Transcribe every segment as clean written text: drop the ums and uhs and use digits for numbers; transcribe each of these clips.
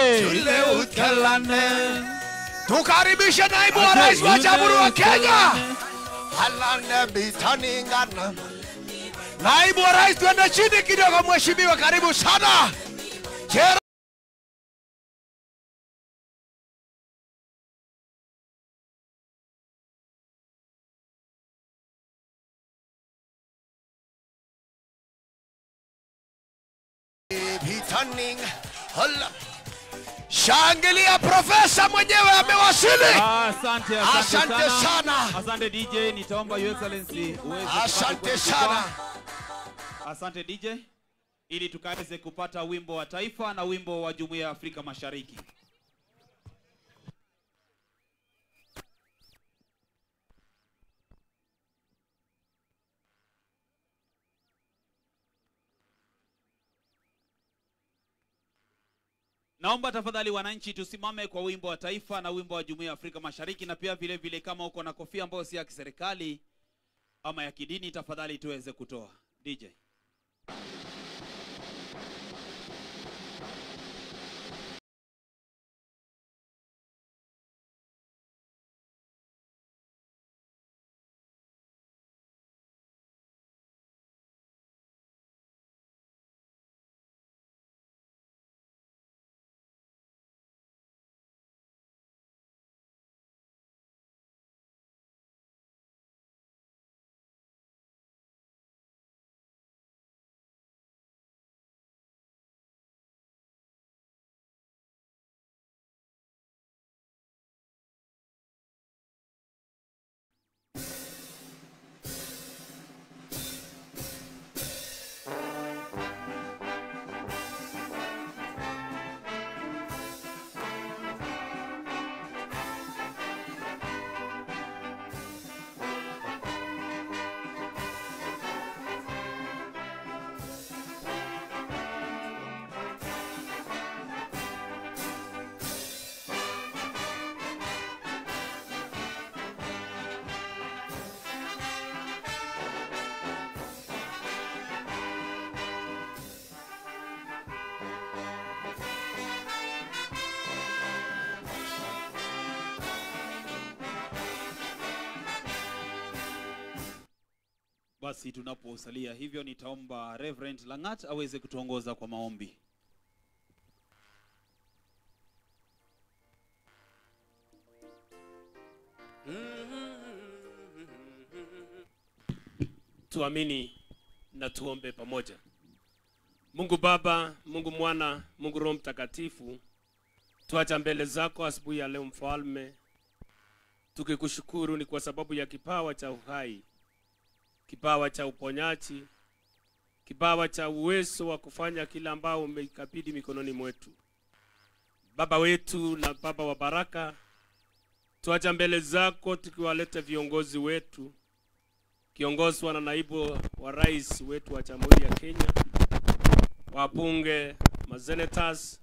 Tule ukelane. Tukaribishe naibu wa rais wa Jamhuri ya Kenya. Halane bitaningana. Naibu wa rais, tuende chini kidogo mheshimiwa, karibu sana. Shangilia, profesa mwenyewe amewasili. Asante sana. Asante DJ, nitaomba Your Excellency uweze. Asante sana. Asante DJ, ili tukaweze kupata wimbo wa taifa na wimbo wa Jumuiya ya Afrika Mashariki. Naomba tafadhali wananchi tusimame kwa wimbo wa taifa na wimbo wa Jumuiya ya Afrika Mashariki, na pia vile vile kama uko na kofia ambayo si ya kiserikali ama ya kidini, tafadhali tuweze kutoa. DJ. Basi tunaposalia hivyo, nitaomba Reverend Langat aweze kutuongoza kwa maombi. Tuamini na tuombe pamoja. Mungu Baba, Mungu Mwana, Mungu Roho Mtakatifu, tuacha mbele zako asubuhi ya leo Mfalme, tukikushukuru ni kwa sababu ya kipawa cha uhai, kipawa cha uponyaji, kipawa cha uwezo wa kufanya kila ambao umekabidhi mikononi mwetu. Baba wetu na Baba wa baraka, tuacha mbele zako tukiwaleta viongozi wetu, kiongozwa na naibu wa rais wetu wa Jamhuri ya Kenya, wabunge, masenators,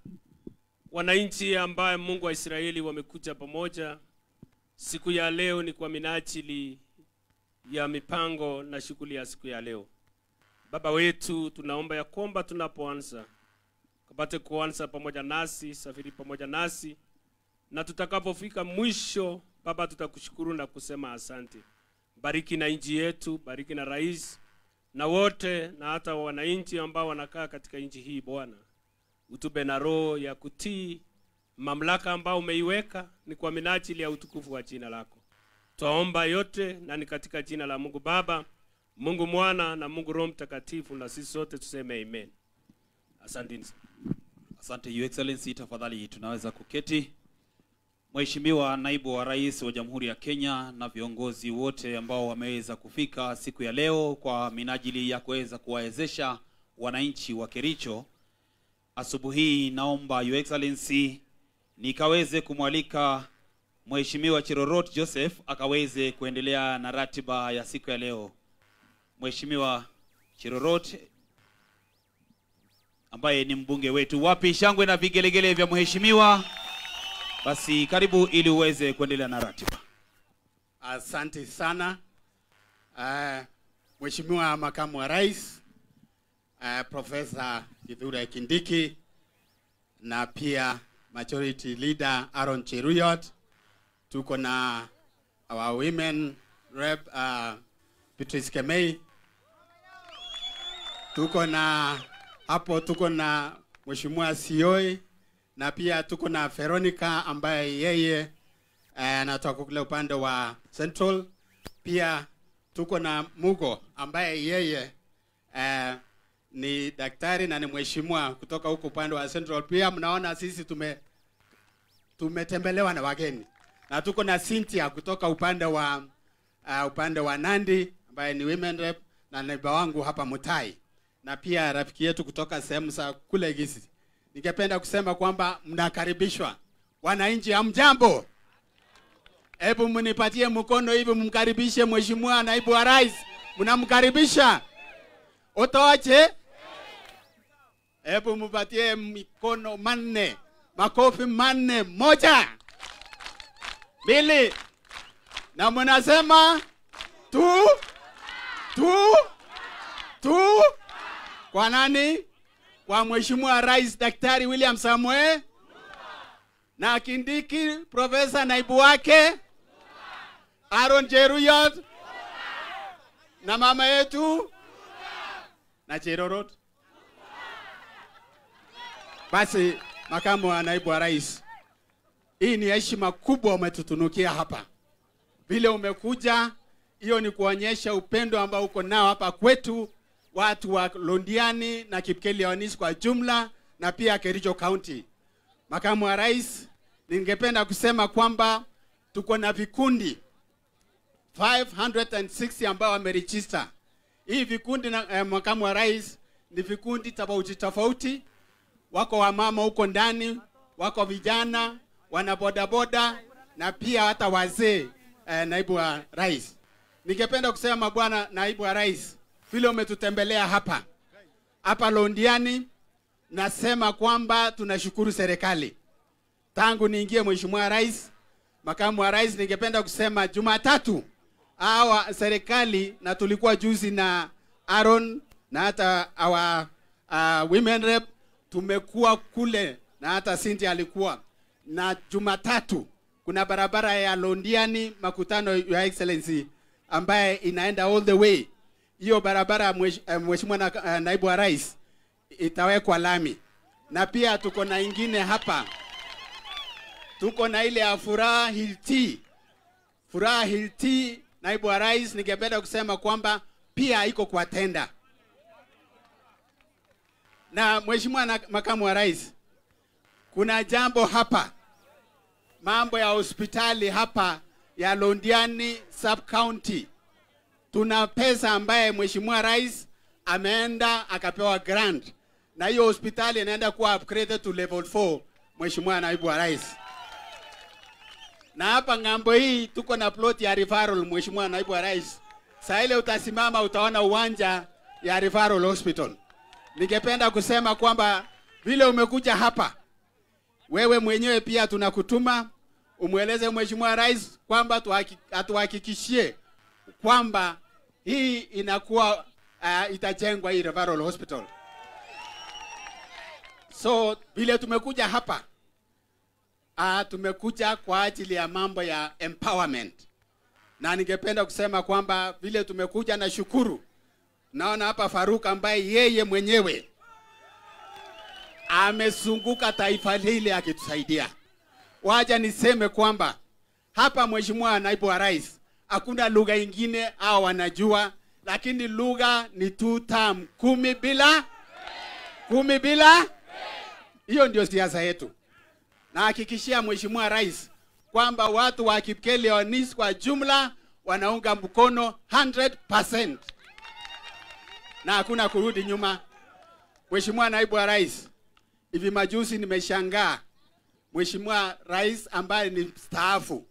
wananchi ambaye Mungu wa Israeli wamekuja pamoja. Siku ya leo ni kwa minajili ya mipango na shughuli ya siku ya leo. Baba wetu, tunaomba ya kwamba tunapoanza kapate kuanza pamoja nasi, safiri pamoja nasi, na tutakapofika mwisho Baba tutakushukuru na kusema asante. Bariki na nchi yetu, bariki na rais na wote na hata wananchi ambao wanakaa katika nchi hii Bwana. Utupe na roho ya kutii mamlaka ambao umeiweka, ni kwa minajili ya utukufu wa jina lako. Tuomba yote na ni katika jina la Mungu Baba, Mungu Mwana na Mungu Roho Mtakatifu, na sisi sote tuseme amen. Asante. Asante Your Excellency, tafadhali tunaweza kuketi. Mheshimiwa naibu wa rais wa Jamhuri ya Kenya na viongozi wote ambao wameweza kufika siku ya leo kwa minajili ya kuweza kuwawezesha wananchi wa Kericho, asubuhi naomba Your Excellency nikaweze kumwalika Mheshimiwa Cherorot Joseph akaweze kuendelea na ratiba ya siku ya leo. Mheshimiwa Cherorot ambaye ni mbunge wetu, wapi shangwe na vigelegele vya mheshimiwa? Basi karibu ili uweze kuendelea na ratiba. Asante sana. Mheshimiwa makamu wa rais, Profesa Kithure Kindiki, na pia Majority Leader Aaron Cheruyot. Tuko na our women rep Beatrice Kemei. Tuko na Mheshimiwa Sioi, na pia tuko na Veronica ambaye yeye anatoka kule upande wa Central. Pia tuko na Mugo ambaye yeye ni daktari na ni mheshimiwa kutoka huko upande wa Central. Pia mnaona sisi tumetembelewa na wageni. Na tuko na Cynthia kutoka upande wa Nandi ambaye ni women rep, na naiba wangu hapa Mutai, na pia rafiki yetu kutoka sehemu za kule Gisi. Ningependa kusema kwamba mnakaribishwa. Wananchi hamjambo? Hebu mnipatie mkono hivi mkaribishe Mheshimiwa Naibu wa Rais. Mnamkaribisha? Otoache? Hebu mpatie mikono manne. Makofi manne. 1 2 na mnasema 2 kwa nani? Kwa Mheshimiwa Rais Daktari William Samoei na Kindiki Profesa naibu wake Aaron Cheruyot na mama yetu na Cherorot. Basi makamu wa naibu wa rais, hii ni heshima kubwa umetutunukia hapa. Vile umekuja, hiyo ni kuonyesha upendo ambao uko nao hapa kwetu watu wa Londiani na Kipkelianis kwa jumla, na pia Kericho County. Makamu wa rais, ningependa kusema kwamba tuko na vikundi 560 ambao wameregister. Hii vikundi na makamu wa rais ni vikundi tofauti. Wako wamama huko ndani, wako vijana, wana bodaboda, na pia hata wazee. Naibu wa rais, ningependa kusema bwana naibu wa rais, vile umetutembelea hapa Londiani, nasema kwamba tunashukuru serikali. Tangu niingie Mheshimiwa Rais, makamu wa rais, ningependa kusema Jumatatu hawa serikali, na tulikuwa juzi na Aaron na hata our women rep, tumekuwa kule na hata Cynthia alikuwa, na Jumatatu kuna barabara ya Londiani makutano ya Excellency ambaye inaenda all the way. Hiyo barabara Mheshimiwa naibu wa rais itawekwa lami. Na pia tuko na ingine hapa. Tuko na ile ya Furaha Hill Tea. Furaha Hill Tea, naibu wa rais, ningependa kusema kwamba pia iko kwa tenda. Na Mheshimiwa makamu wa rais, kuna jambo hapa, mambo ya hospitali hapa ya Londiani sub county. Tuna pesa ambaye Mheshimiwa rais ameenda akapewa grant, na hiyo hospitali inaenda kuwa upgraded to level 4, Mheshimiwa naibu wa rais. Na hapa ngambo hii tuko na plot ya referral, Mheshimiwa naibu wa rais. Saa ile utasimama utaona uwanja ya referral hospital. Ningependa kusema kwamba vile umekuja hapa, wewe mwenyewe pia tunakutuma umweleze Mheshimiwa rais kwamba atuhakikishie kwamba hii inakuwa itajengwa hii referral hospital. So vile tumekuja hapa, tumekuja kwa ajili ya mambo ya empowerment. Na ningependa kusema kwamba vile tumekuja na shukuru. Naona hapa Faruk ambaye yeye mwenyewe amezunguka taifa hili akitusaidia. Waja niseme kwamba hapa Mheshimiwa naibu wa rais, hakuna lugha ingine au wanajua, lakini lugha ni 2 term, 10 bila. Hiyo ndio siasa yetu. Na hakikishia Mheshimiwa rais kwamba watu wa Kipkelianis kwa jumla wanaunga mkono 100%. Na hakuna kurudi nyuma. Mheshimiwa naibu wa rais, hivi majuzi nimeshangaa Mheshimiwa rais ambaye ni mstaafu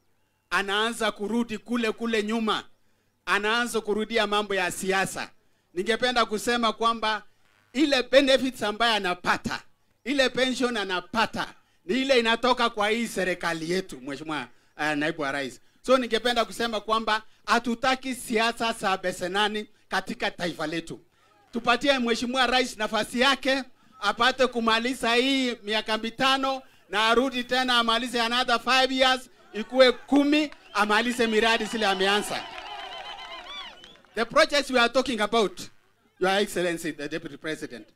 anaanza kurudi kule nyuma. Anaanza kurudia mambo ya siasa. Ningependa kusema kwamba ile benefits ambaye anapata, ile pension anapata, ni ile inatoka kwa hii serikali yetu, Mheshimiwa naibu wa rais. So ningependa kusema kwamba hatutaki siasa za besenani katika taifa letu. Tupatie Mheshimiwa rais nafasi yake, apate kumaliza hii miaka 5, na arudi tena amalize another 5 years, ikuwe 10, amalize miradi zile ameanza. The projects we are talking about, Your Excellency, the Deputy President,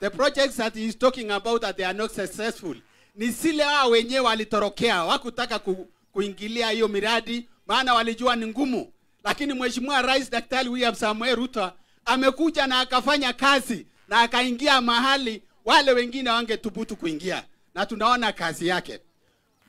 the projects that he is talking about that they are not successful, ni zile hao wenyewe walitorokea, wakutaka kuingilia hiyo miradi, maana walijua ni ngumu. Lakini Mheshimiwa Rais Daktari William Samoei Ruto amekuja na akafanya kazi na akaingia mahali wale wengine wangethubutu kuingia, na tunaona kazi yake.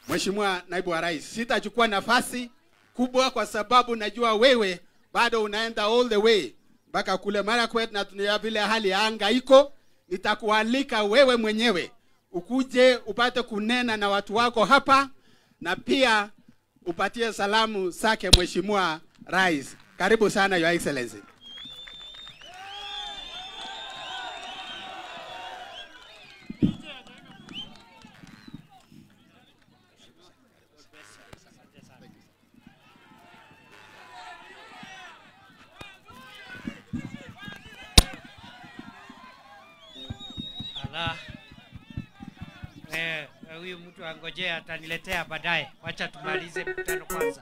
Mheshimiwa Naibu wa Rais, sitachukua nafasi kubwa kwa sababu najua wewe bado unaenda all the way mpaka kule Marakwet, na tunaona vile hali ya anga iko. Nitakualika wewe mwenyewe ukuje upate kunena na watu wako hapa, na pia upatie salamu zake Mheshimiwa Rais. Karibu sana Your Excellency. Huyu mtu angojea ataniletea baadaye. Wacha tumalize mkutano kwanza.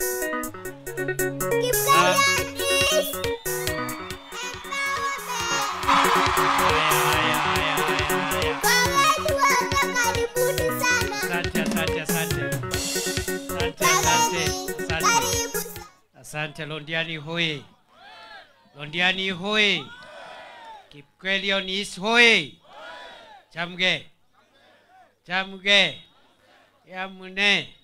Asante Londiani hoye. Londiani hoye. Kipkelion is hoye. Chamge. Chamge. Ya mune.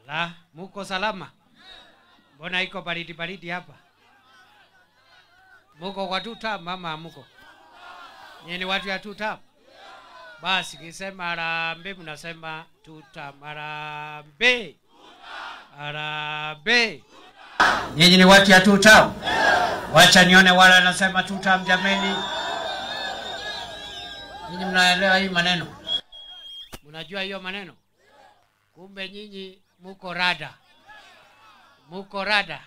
Allah, muko salama? Mbona iko baridi baridi hapa? Muko kwa tuta mama muko? Nyinyi watu ya tuta? Basi kisema harambee mnasema tuta harambee. Harambee. Nyinyi ni watu ya tuta? Wacha nione wale wanasema tuta jameni. Nyinyi mnaelewa hii maneno? Mnajua hiyo maneno? Kumbe nyinyi muko rada. Muko rada.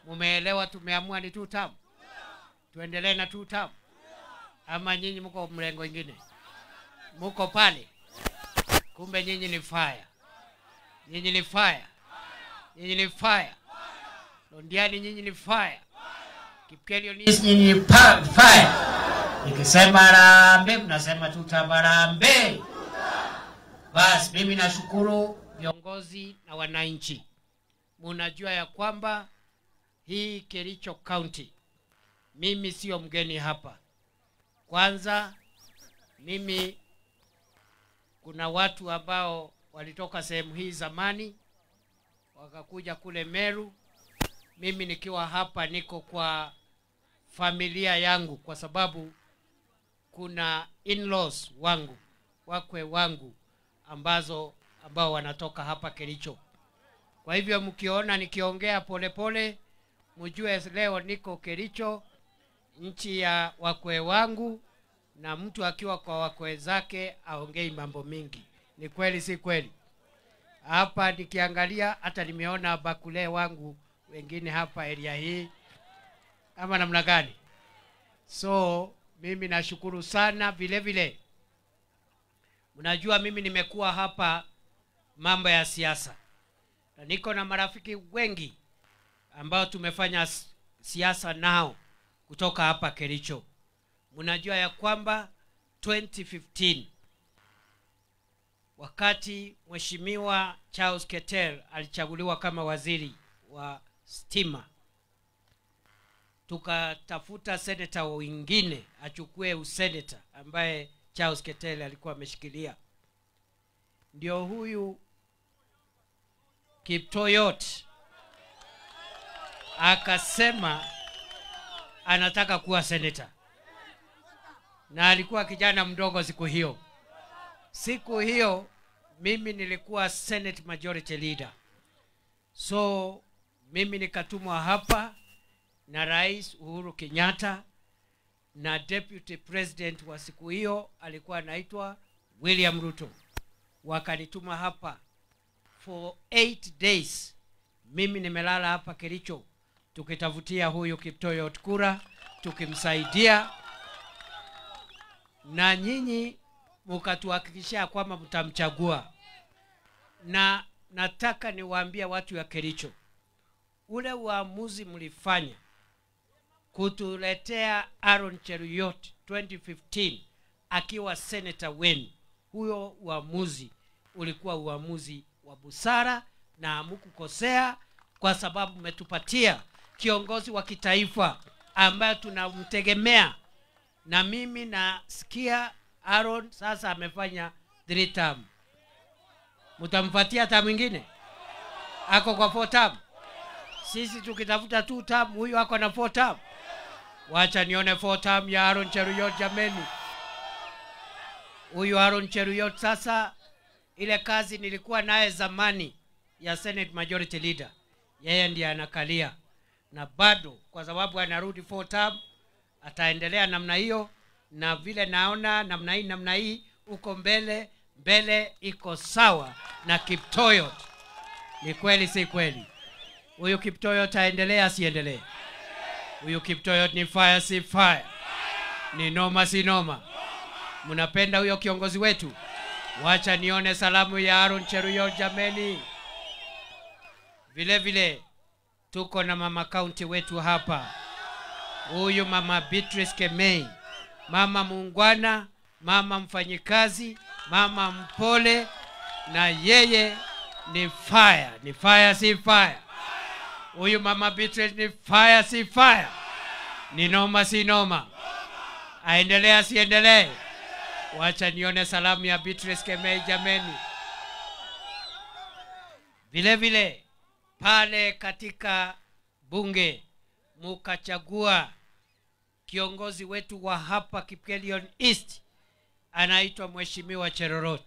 Mumeelewa tumeamua ni tutam. Tuendelee na tutam. Ama nyinyi muko mlengo ingine? Muko pale. Kumbe nyinyi ni fire. Nyinyi ni fire. Nyinyi ni fire. Londiani nyinyi ni fire. Kipkelion nyinyi ni fire. Nikisema harambee mnasema tutam harambee. Basi mimi nashukuru viongozi na wananchi. Munajua ya kwamba hii Kericho County, mimi sio mgeni hapa. Kwanza mimi kuna watu ambao walitoka sehemu hii zamani wakakuja kule Meru. Mimi nikiwa hapa niko kwa familia yangu kwa sababu kuna in-laws wangu, wakwe wangu ambao wanatoka hapa Kericho. Kwa hivyo mkiona nikiongea polepole, mjue leo niko Kericho, nchi ya wakwe wangu, na mtu akiwa kwa wakwe zake aongei mambo mingi. Ni kweli si kweli? Hapa nikiangalia hata nimeona bakule wangu wengine hapa area hii. Ama namna gani? So mimi nashukuru sana vile vile. Unajua mimi nimekuwa hapa mambo ya siasa. Na niko na marafiki wengi ambao tumefanya siasa nao kutoka hapa Kericho. Unajua ya kwamba 2015 wakati Mheshimiwa Charles Keter alichaguliwa kama waziri wa stima, tukatafuta senator wengine achukue useneta ambaye Charles Keter alikuwa ameshikilia. Ndio huyu Kiptoyot akasema anataka kuwa senator, na alikuwa kijana mdogo siku hiyo. Siku hiyo mimi nilikuwa Senate Majority Leader. So mimi nikatumwa hapa na Rais Uhuru Kenyatta, na Deputy President wa siku hiyo alikuwa anaitwa William Ruto. Wakanituma hapa for 8 days. Mimi nimelala hapa Kericho tukitafutia huyu Kiptoyot kura, tukimsaidia. Na nyinyi mkatuhakikishia kwamba mtamchagua. Na nataka niwaambie watu ya Kericho, ule uamuzi mlifanya kutuletea Aaron Cheruiyot 2015 akiwa senator wenu, huyo uamuzi ulikuwa uamuzi wa busara na hamkukosea, kwa sababu umetupatia kiongozi wa kitaifa ambaye tunamtegemea. Na mimi nasikia Aaron sasa amefanya 3 term. Mtampatia term nyingine? Ako kwa 4 term. Sisi tukitafuta 2 term, huyu ako na 4 term. Wacha nione 4 term ya Aaron Cheruiyot jameni. Huyu Aaron Cheruiyot sasa, ile kazi nilikuwa naye zamani ya Senate Majority Leader, yeye ndiye anakalia. Na bado kwa sababu anarudi 4 term, ataendelea namna hiyo. Na vile naona namna hii uko mbele iko sawa na Kiptoyot. Ni kweli si kweli? Huyu Kiptoyot aendelea siendelee? Huyu Kiptoyot ni fire si fire, ni noma si noma. Mnapenda huyo kiongozi wetu? Wacha nione salamu ya Aaron Cheruiyot jameni. Vile tuko na mama county wetu hapa. Huyu mama Beatrice Kemei, mama muungwana, mama mfanyikazi, mama mpole, na yeye ni fire si fire. Huyu mama Beatrice ni fire si fire, ni noma si noma. Aendelea siendelee? Wacha nione salamu ya Beatrice Kemei jameni. Vile pale katika bunge mukachagua kiongozi wetu wa hapa Kipkelion East, anaitwa Mheshimiwa Cherorot.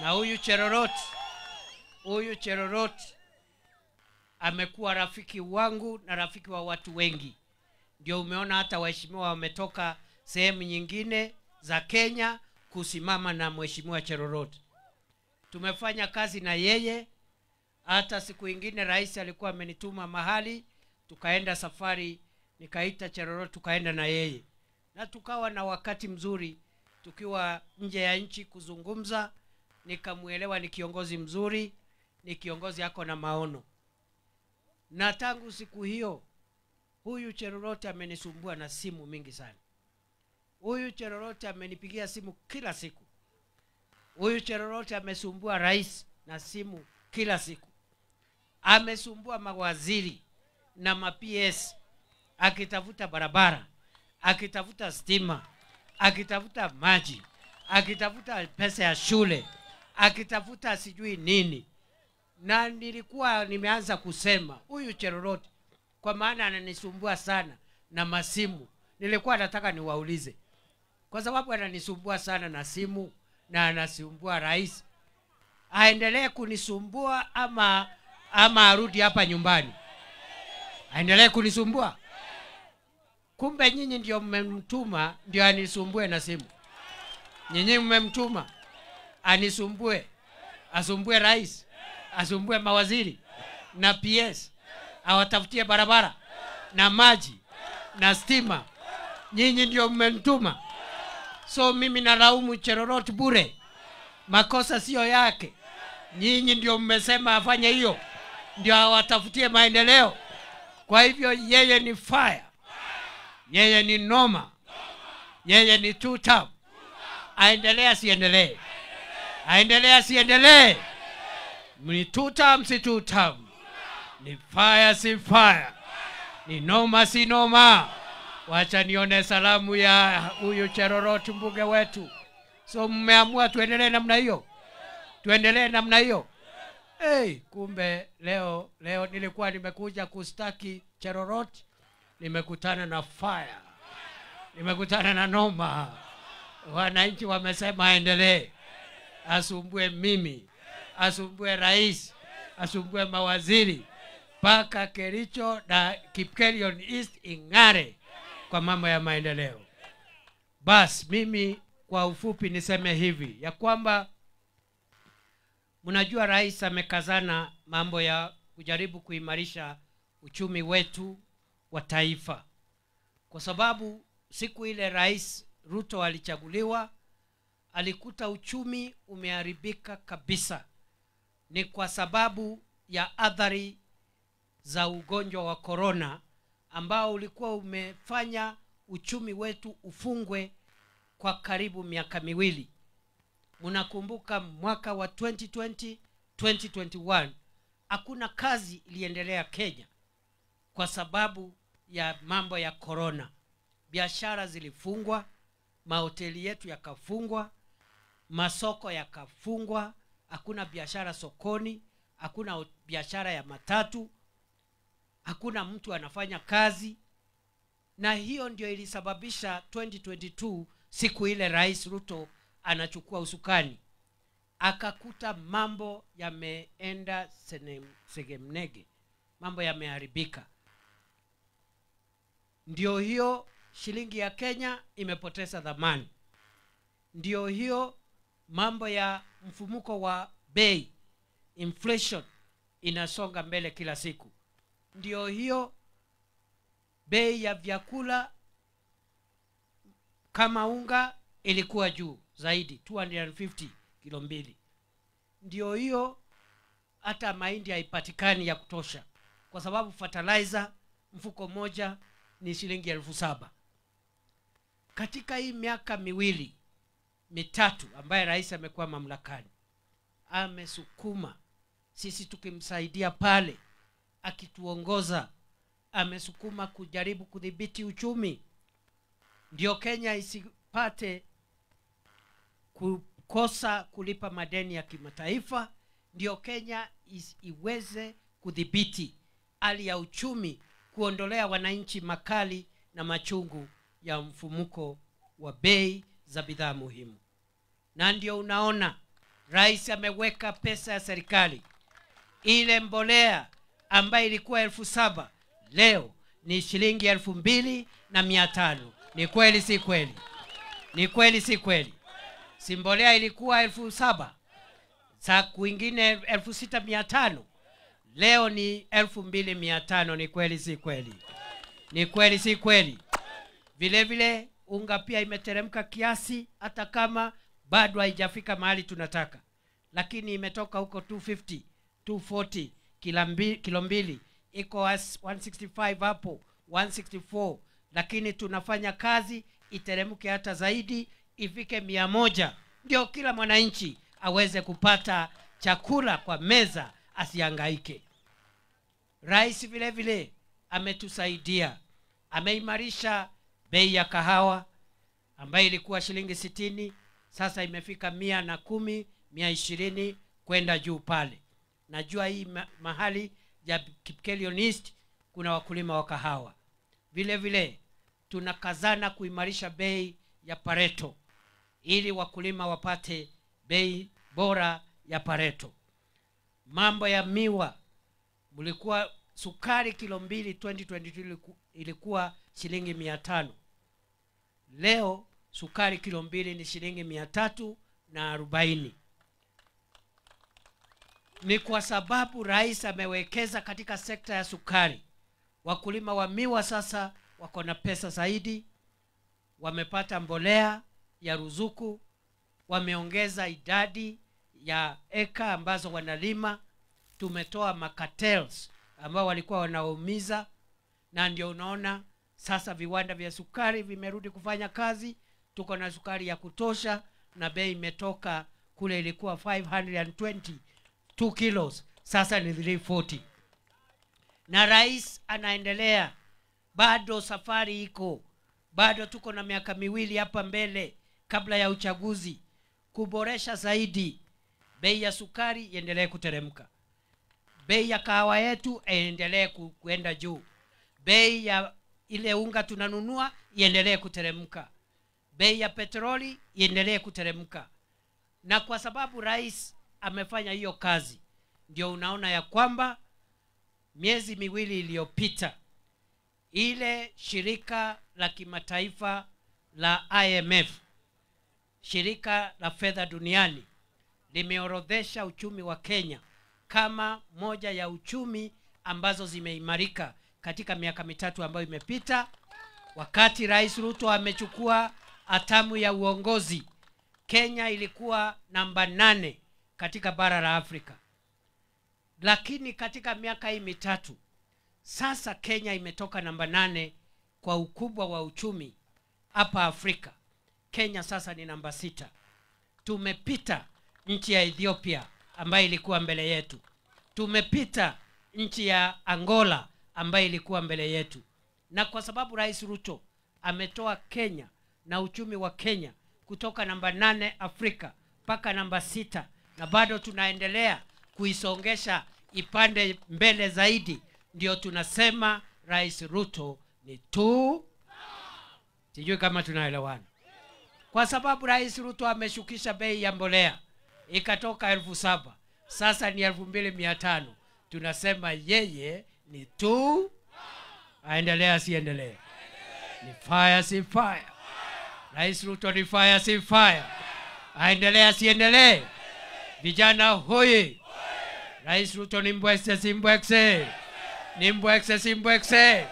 Na huyu Cherorot amekuwa rafiki wangu na rafiki wa watu wengi. Ndio umeona hata waheshimiwa wametoka sehemu nyingine za Kenya kusimama na Mheshimiwa Cherorot. Tumefanya kazi na yeye. Hata siku ingine rais alikuwa amenituma mahali, tukaenda safari, nikaita Cherorot tukaenda na yeye. Na tukawa na wakati mzuri tukiwa nje ya nchi kuzungumza. Nikamuelewa ni kiongozi mzuri, ni kiongozi yako na maono. Na tangu siku hiyo huyu Cherorot amenisumbua na simu mingi sana. Huyu Cherorot amenipigia simu kila siku. Huyu Cherorot amesumbua rais na simu kila siku. Amesumbua mawaziri na ma-PS akitafuta barabara, akitafuta stima, akitafuta maji, akitafuta pesa ya shule, akitafuta sijui nini. Na nilikuwa nimeanza kusema huyu Cherorot, kwa maana ananisumbua sana na masimu, nilikuwa nataka niwaulize, kwa sababu ananisumbua sana na simu na anasumbua rais, aendelee kunisumbua ama arudi hapa nyumbani? Aendelee kunisumbua? Kumbe nyinyi ndio mmemtuma ndio anisumbue na simu. Nyinyi mmemtuma anisumbue, asumbue rais, asumbue mawaziri na PS, awatafutie barabara na maji na stima. Nyinyi ndio mmemtuma. So mimi nalaumu Cherorot bure, makosa sio yake. Nyinyi ndio mmesema afanye hiyo, ndio awatafutie maendeleo. Kwa hivyo yeye ni fire, yeye ni noma, yeye ni 2 term. Aendelea siendelee? Aendelea siendelee? Ni 2 term si 2 term, ni fire si fire, ni noma si noma. Wacha nione salamu ya huyu Cherorot mbunge wetu. So mmeamua tuendelee namna hiyo? Tuendelee namna hiyo? Kumbe leo nilikuwa nimekuja kustaki Cherorot, nimekutana na fire, nimekutana na noma. Wananchi wamesema aendelee, asumbue mimi, asumbue rais, asumbue mawaziri, paka Kericho na Kipkelion East ingare kwa mambo ya maendeleo. Bas mimi kwa ufupi niseme hivi ya kwamba mnajua rais amekazana mambo ya kujaribu kuimarisha uchumi wetu wa taifa. Kwa sababu siku ile rais Ruto alichaguliwa, alikuta uchumi umeharibika kabisa. Ni kwa sababu ya athari za ugonjwa wa corona ambao ulikuwa umefanya uchumi wetu ufungwe kwa karibu miaka miwili. Mnakumbuka mwaka wa 2020, 2021 hakuna kazi iliendelea Kenya kwa sababu ya mambo ya corona. Biashara zilifungwa, mahoteli yetu yakafungwa, masoko yakafungwa, hakuna biashara sokoni, hakuna biashara ya matatu, hakuna mtu anafanya kazi. Na hiyo ndio ilisababisha 2022 siku ile Rais Ruto anachukua usukani, akakuta mambo yameenda segemnege, mambo yameharibika. Ndio hiyo shilingi ya Kenya imepoteza thamani. Ndio hiyo mambo ya mfumuko wa bei, inflation, inasonga mbele kila siku. Ndio hiyo bei ya vyakula kama unga ilikuwa juu zaidi, 250 kilo mbili. Ndio hiyo hata mahindi haipatikani ya kutosha kwa sababu fertilizer mfuko moja ni shilingi 7,000. Katika hii miaka miwili mitatu ambaye rais amekuwa mamlakani, amesukuma sisi tukimsaidia pale akituongoza, amesukuma kujaribu kudhibiti uchumi ndio Kenya isipate kukosa kulipa madeni ya kimataifa, ndio Kenya iweze kudhibiti hali ya uchumi, kuondolea wananchi makali na machungu ya mfumuko wa bei za bidhaa muhimu. Na ndio unaona rais ameweka pesa ya serikali. Ile mbolea ambayo ilikuwa 7,000 leo ni shilingi 2,500. Ni kweli si kweli? Ni kweli si kweli? Si mbolea ilikuwa 7,000, saa kwingine 6,500, leo ni 2,500. Ni kweli si kweli? Ni kweli si kweli? Vile vile unga pia imeteremka kiasi, hata kama bado haijafika mahali tunataka, lakini imetoka huko 250, 240 kilo mbili, iko 165 hapo, 164, lakini tunafanya kazi iteremke hata zaidi, ifike 100, ndio kila mwananchi aweze kupata chakula kwa meza, asihangaike. Rais vile vile ametusaidia, ameimarisha bei ya kahawa ambayo ilikuwa shilingi 60, sasa imefika 110, 120 kwenda juu pale. Najua hii mahali ya Kipkelion East kuna wakulima wa kahawa. Vile vile tunakazana kuimarisha bei ya pareto ili wakulima wapate bei bora ya pareto. Mambo ya miwa, mulikuwa sukari kilo mbili 2022 ilikuwa shilingi 500. Leo sukari kilo mbili ni shilingi 340. Ni kwa sababu rais amewekeza katika sekta ya sukari. Wakulima wa miwa sasa wako na pesa zaidi, wamepata mbolea ya ruzuku, wameongeza idadi ya eka ambazo wanalima, tumetoa makatels ambao walikuwa wanaumiza, na ndio unaona sasa viwanda vya sukari vimerudi kufanya kazi. Tuko na sukari ya kutosha na bei imetoka kule ilikuwa 520 2 kilos, sasa ni 340. Na rais anaendelea, bado safari iko, bado tuko na miaka miwili hapa mbele kabla ya uchaguzi, kuboresha zaidi. Bei ya sukari iendelee kuteremka, bei ya kahawa yetu iendelee kuenda juu, bei ya ile unga tunanunua iendelee kuteremka, bei ya petroli iendelee kuteremka. Na kwa sababu rais amefanya hiyo kazi, ndio unaona ya kwamba miezi miwili iliyopita ile shirika la kimataifa la IMF, shirika la fedha duniani, limeorodhesha uchumi wa Kenya kama moja ya uchumi ambazo zimeimarika katika miaka mitatu ambayo imepita. Wakati Rais Ruto amechukua hatamu ya uongozi, Kenya ilikuwa namba 8 katika bara la Afrika. Lakini katika miaka hii mitatu sasa Kenya imetoka namba 8 kwa ukubwa wa uchumi hapa Afrika. Kenya sasa ni namba 6. Tumepita nchi ya Ethiopia ambayo ilikuwa mbele yetu. Tumepita nchi ya Angola ambayo ilikuwa mbele yetu. Na kwa sababu Rais Ruto ametoa Kenya na uchumi wa Kenya kutoka namba 8 Afrika mpaka namba 6, na bado tunaendelea kuisongesha ipande mbele zaidi, ndio tunasema Rais Ruto ni tu. Sijui kama tunaelewana. Kwa sababu Rais Ruto ameshukisha bei ya mbolea ikatoka 7,000 sasa ni 2,500. Tunasema yeye ni tu. Aendelea siendelee? Ni fire si fire? Rais Ruto ni fire si fire? Aendelea siendelee? Vijana hoye! Rais Ruto ni mbwekse si mbwekse? Ni mbwekse si mbwekse?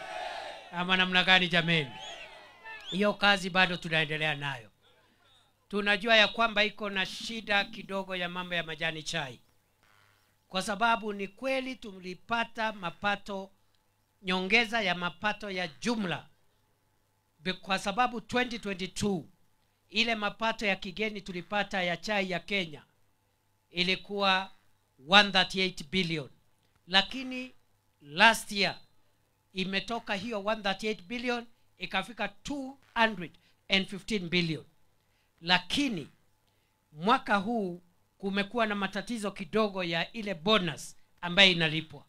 Ama namna gani jameni? Hiyo kazi bado tunaendelea nayo. Tunajua ya kwamba iko na shida kidogo ya mambo ya majani chai. Kwa sababu ni kweli tulipata mapato, nyongeza ya mapato ya jumla. Kwa sababu 2022 ile mapato ya kigeni tulipata ya chai ya Kenya ilikuwa 138 billion. Lakini last year imetoka hiyo 138 billion ikafika 215 billion. Lakini mwaka huu kumekuwa na matatizo kidogo ya ile bonus ambayo inalipwa.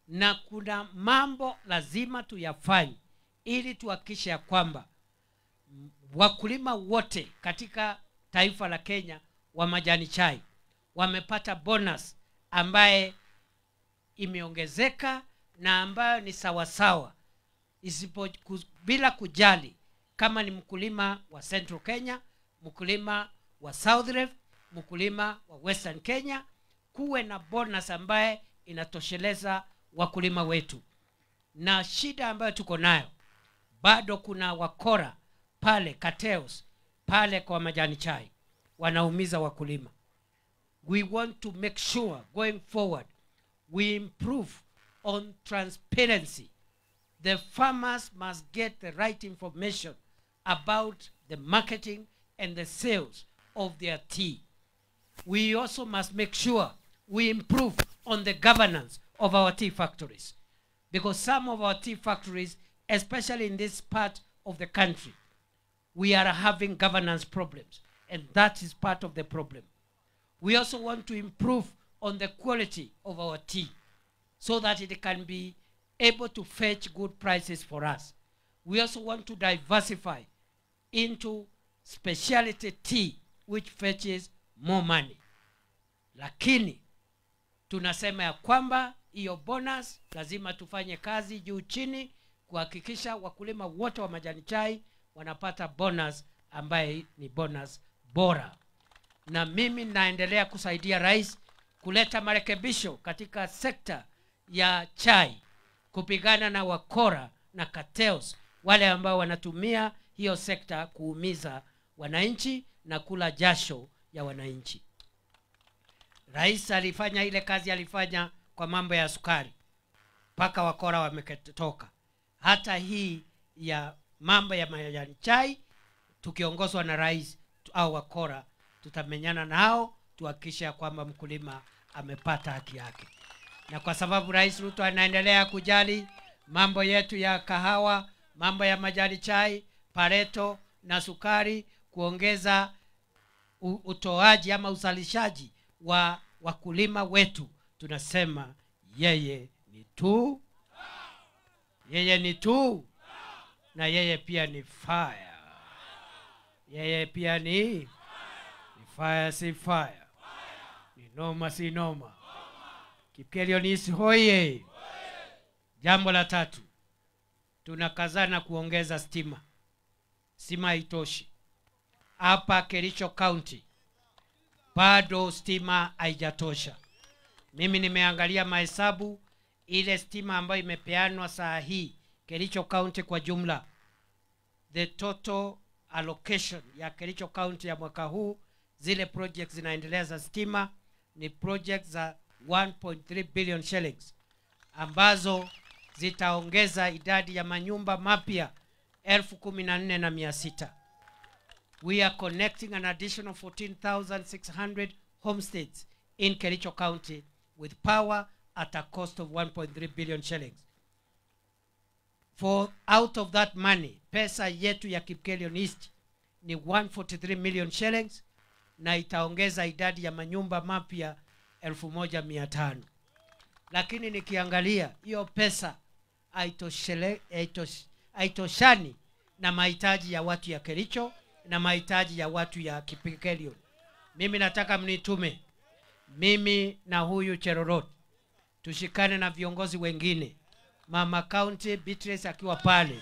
Na kuna mambo lazima tuyafanye ili tuhakikishe kwamba wakulima wote katika taifa la Kenya wa majani chai wamepata bonus ambaye imeongezeka na ambayo ni sawasawa, bila kujali kama ni mkulima wa Central Kenya, mkulima wa South Rift, mkulima wa Western Kenya, kuwe na bonus ambaye inatosheleza wakulima wetu. Na shida ambayo tuko nayo, bado kuna wakora pale cartels pale kwa majani chai wanaumiza wakulima. We want to make sure going forward we improve on transparency. The farmers must get the right information about the marketing and the sales of their tea. We also must make sure we improve on the governance of our tea factories, because some of our tea factories, especially in this part of the country, we are having governance problems, and that is part of the problem. We also want to improve on the quality of our tea so that it can be able to fetch good prices for us. We also want to diversify into specialty tea which fetches more money. Lakini tunasema ya kwamba hiyo bonus lazima tufanye kazi juu chini kuhakikisha wakulima wote wa majani chai wanapata bonus ambaye ni bonus bora. Na mimi naendelea kusaidia rais kuleta marekebisho katika sekta ya chai, kupigana na wakora na cartels wale ambao wanatumia hiyo sekta kuumiza wananchi na kula jasho ya wananchi. Rais alifanya ile kazi alifanya kwa mambo ya sukari, paka wakora wametoka. Hata hii ya mambo ya majani chai tukiongozwa na rais au wakora tutamenyana nao, tuhakikisha kwamba mkulima amepata haki yake. Na kwa sababu Rais Ruto anaendelea kujali mambo yetu ya kahawa, mambo ya majani chai, pareto na sukari, kuongeza utoaji ama uzalishaji wa wakulima wetu, tunasema yeye ni tu. Yeye ni tu. Na yeye pia ni fire. Yeye pia ni fire si fire. Ni noma si noma. Kipkelionisi hoye. Jambo la 3. Tunakazana kuongeza stima. Stima haitoshi. Hapa Kericho County bado stima haijatosha. Mimi nimeangalia mahesabu, ile stima ambayo imepeanwa saa hii Kericho County kwa jumla, the total allocation ya Kericho County ya mwaka huu, zile projects zinaendelea za stima ni projects za 1.3 billion shillings ambazo zitaongeza idadi ya manyumba mapya 14,600. We are connecting an additional 14,600 homesteads in Kericho County with power at a cost of 1.3 billion shillings. For out of that money, pesa yetu ya Kipkelion East ni 143 million shillings na itaongeza idadi ya manyumba mapya 1,500. Lakini nikiangalia hiyo pesa haitoshani na mahitaji ya watu ya Kericho na mahitaji ya watu ya Kipkelion. Mimi nataka mnitume mimi na huyu Cherorot tushikane na viongozi wengine, Mama County Beatrice akiwa pale,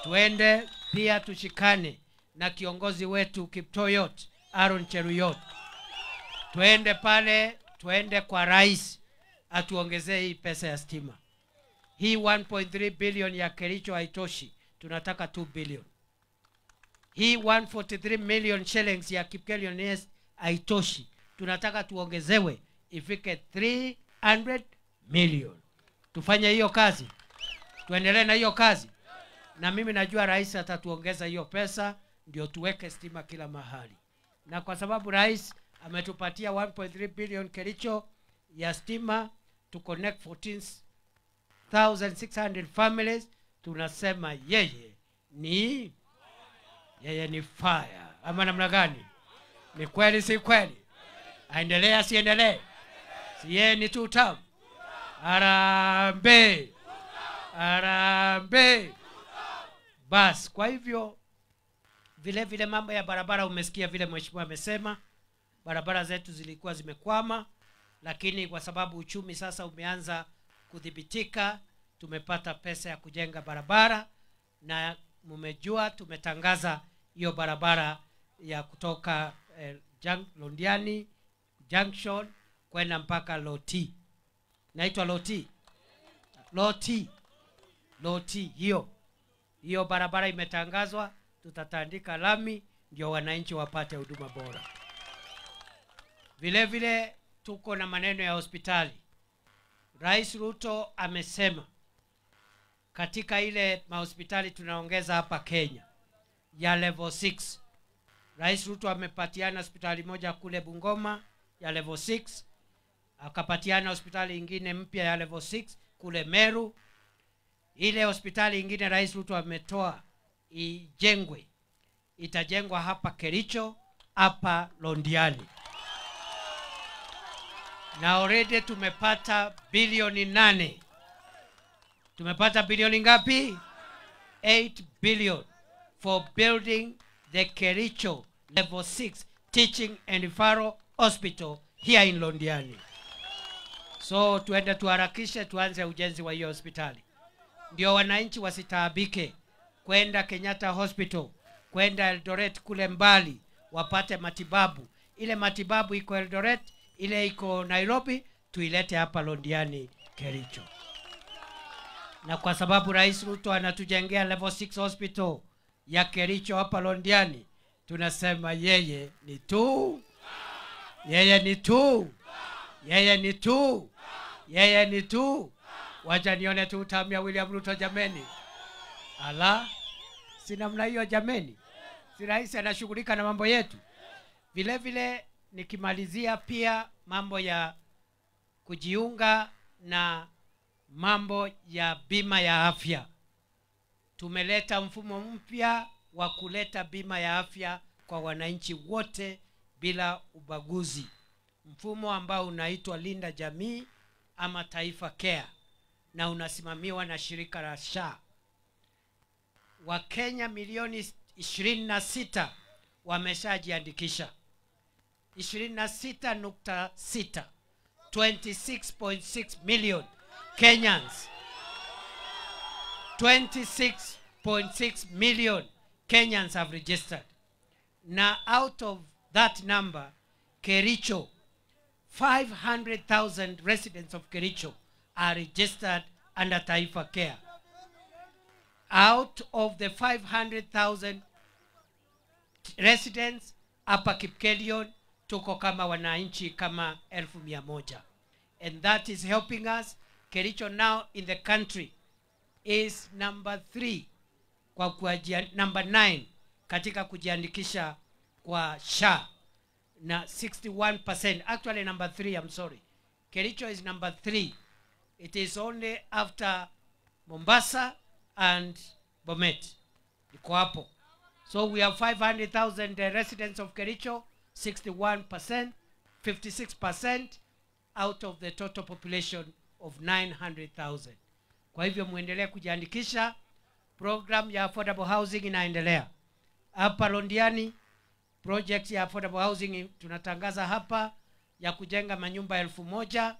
tuende pia tushikane na kiongozi wetu Kiptoyot Aaron Cheruyot, tuende pale, tuende kwa rais atuongezee hii pesa ya stima. Hii 1.3 billion ya Kericho haitoshi, tunataka 2 billion. Hii 143 million shillings ya Kipkelion East haitoshi, tunataka tuongezewe ifike 300 million. Tufanye hiyo kazi, tuendelee na hiyo kazi, na mimi najua rais atatuongeza hiyo pesa ndio tuweke stima kila mahali. Na kwa sababu rais ametupatia 1.3 billion Kericho ya stima to connect 14,600 families, tunasema yeye ni fire. Ama namna gani? Ni kweli si kweli? Aendelea siendelee? Si yeye ni tutam? Arambe, arambe. Bas, kwa hivyo vile mambo ya barabara, umesikia vile mheshimiwa amesema barabara zetu zilikuwa zimekwama, lakini kwa sababu uchumi sasa umeanza kudhibitika, tumepata pesa ya kujenga barabara, na mmejua tumetangaza hiyo barabara ya kutoka Londiani Junction kwenda mpaka Loti. Naitwa Loti. Hiyo barabara imetangazwa, tutatandika lami ndio wananchi wapate huduma bora. Vile tuko na maneno ya hospitali. Rais Ruto amesema katika ile mahospitali tunaongeza hapa Kenya ya level 6. Rais Ruto amepatiana hospitali moja kule Bungoma ya level 6, akapatiana hospitali ingine mpya ya level 6 kule Meru. Ile hospitali ingine Rais Ruto ametoa ijengwe, itajengwa hapa Kericho, hapa Londiani. Na already tumepata bilioni 8. Tumepata bilioni ngapi? 8 billion for building the Kericho level 6 teaching and referral hospital here in Londiani. So tuende tuharakishe, tuanze ujenzi wa hiyo hospitali, ndio wananchi wasitaabike kwenda Kenyatta Hospital, kwenda Eldoret kule mbali wapate matibabu. Ile matibabu iko Eldoret, ile iko Nairobi, tuilete hapa Londiani Kericho. Na kwa sababu Rais Ruto anatujengea level 6 hospital ya Kericho hapa Londiani, tunasema yeye ni tu. Wacha nione tu utamia William Ruto jameni. Ala, si namna hiyo jameni. Si rais anashughulika na mambo yetu. Vile nikimalizia pia mambo ya kujiunga na mambo ya bima ya afya. Tumeleta mfumo mpya wa kuleta bima ya afya kwa wananchi wote bila ubaguzi. Mfumo ambao unaitwa Linda Jamii ama Taifa Care, na unasimamiwa na shirika la SHA. Wakenya milioni 26 wameshajiandikisha. 26.6, 26.6 million Kenyans. 26.6 million Kenyans have registered. Now out of that number, Kericho, 500,000 residents of Kericho are registered under Taifa Care. Out of the 500,000 residents hapa Kipkelion tuko kama wananchi kama 1,100, and that is helping us. Kericho now in the country is number 3 kwa number 9 katika kujiandikisha kwa SHA na 61%. Actually number 3, I'm sorry. Kericho is number 3. It is only after Mombasa and Bomet. Iko hapo. So we have 500,000 residents of Kericho, 61%, 56% out of the total population of 900,000. Kwa hivyo muendelee kujiandikisha. Program ya affordable housing inaendelea. Hapa Londiani project ya affordable housing tunatangaza hapa ya kujenga manyumba 1,000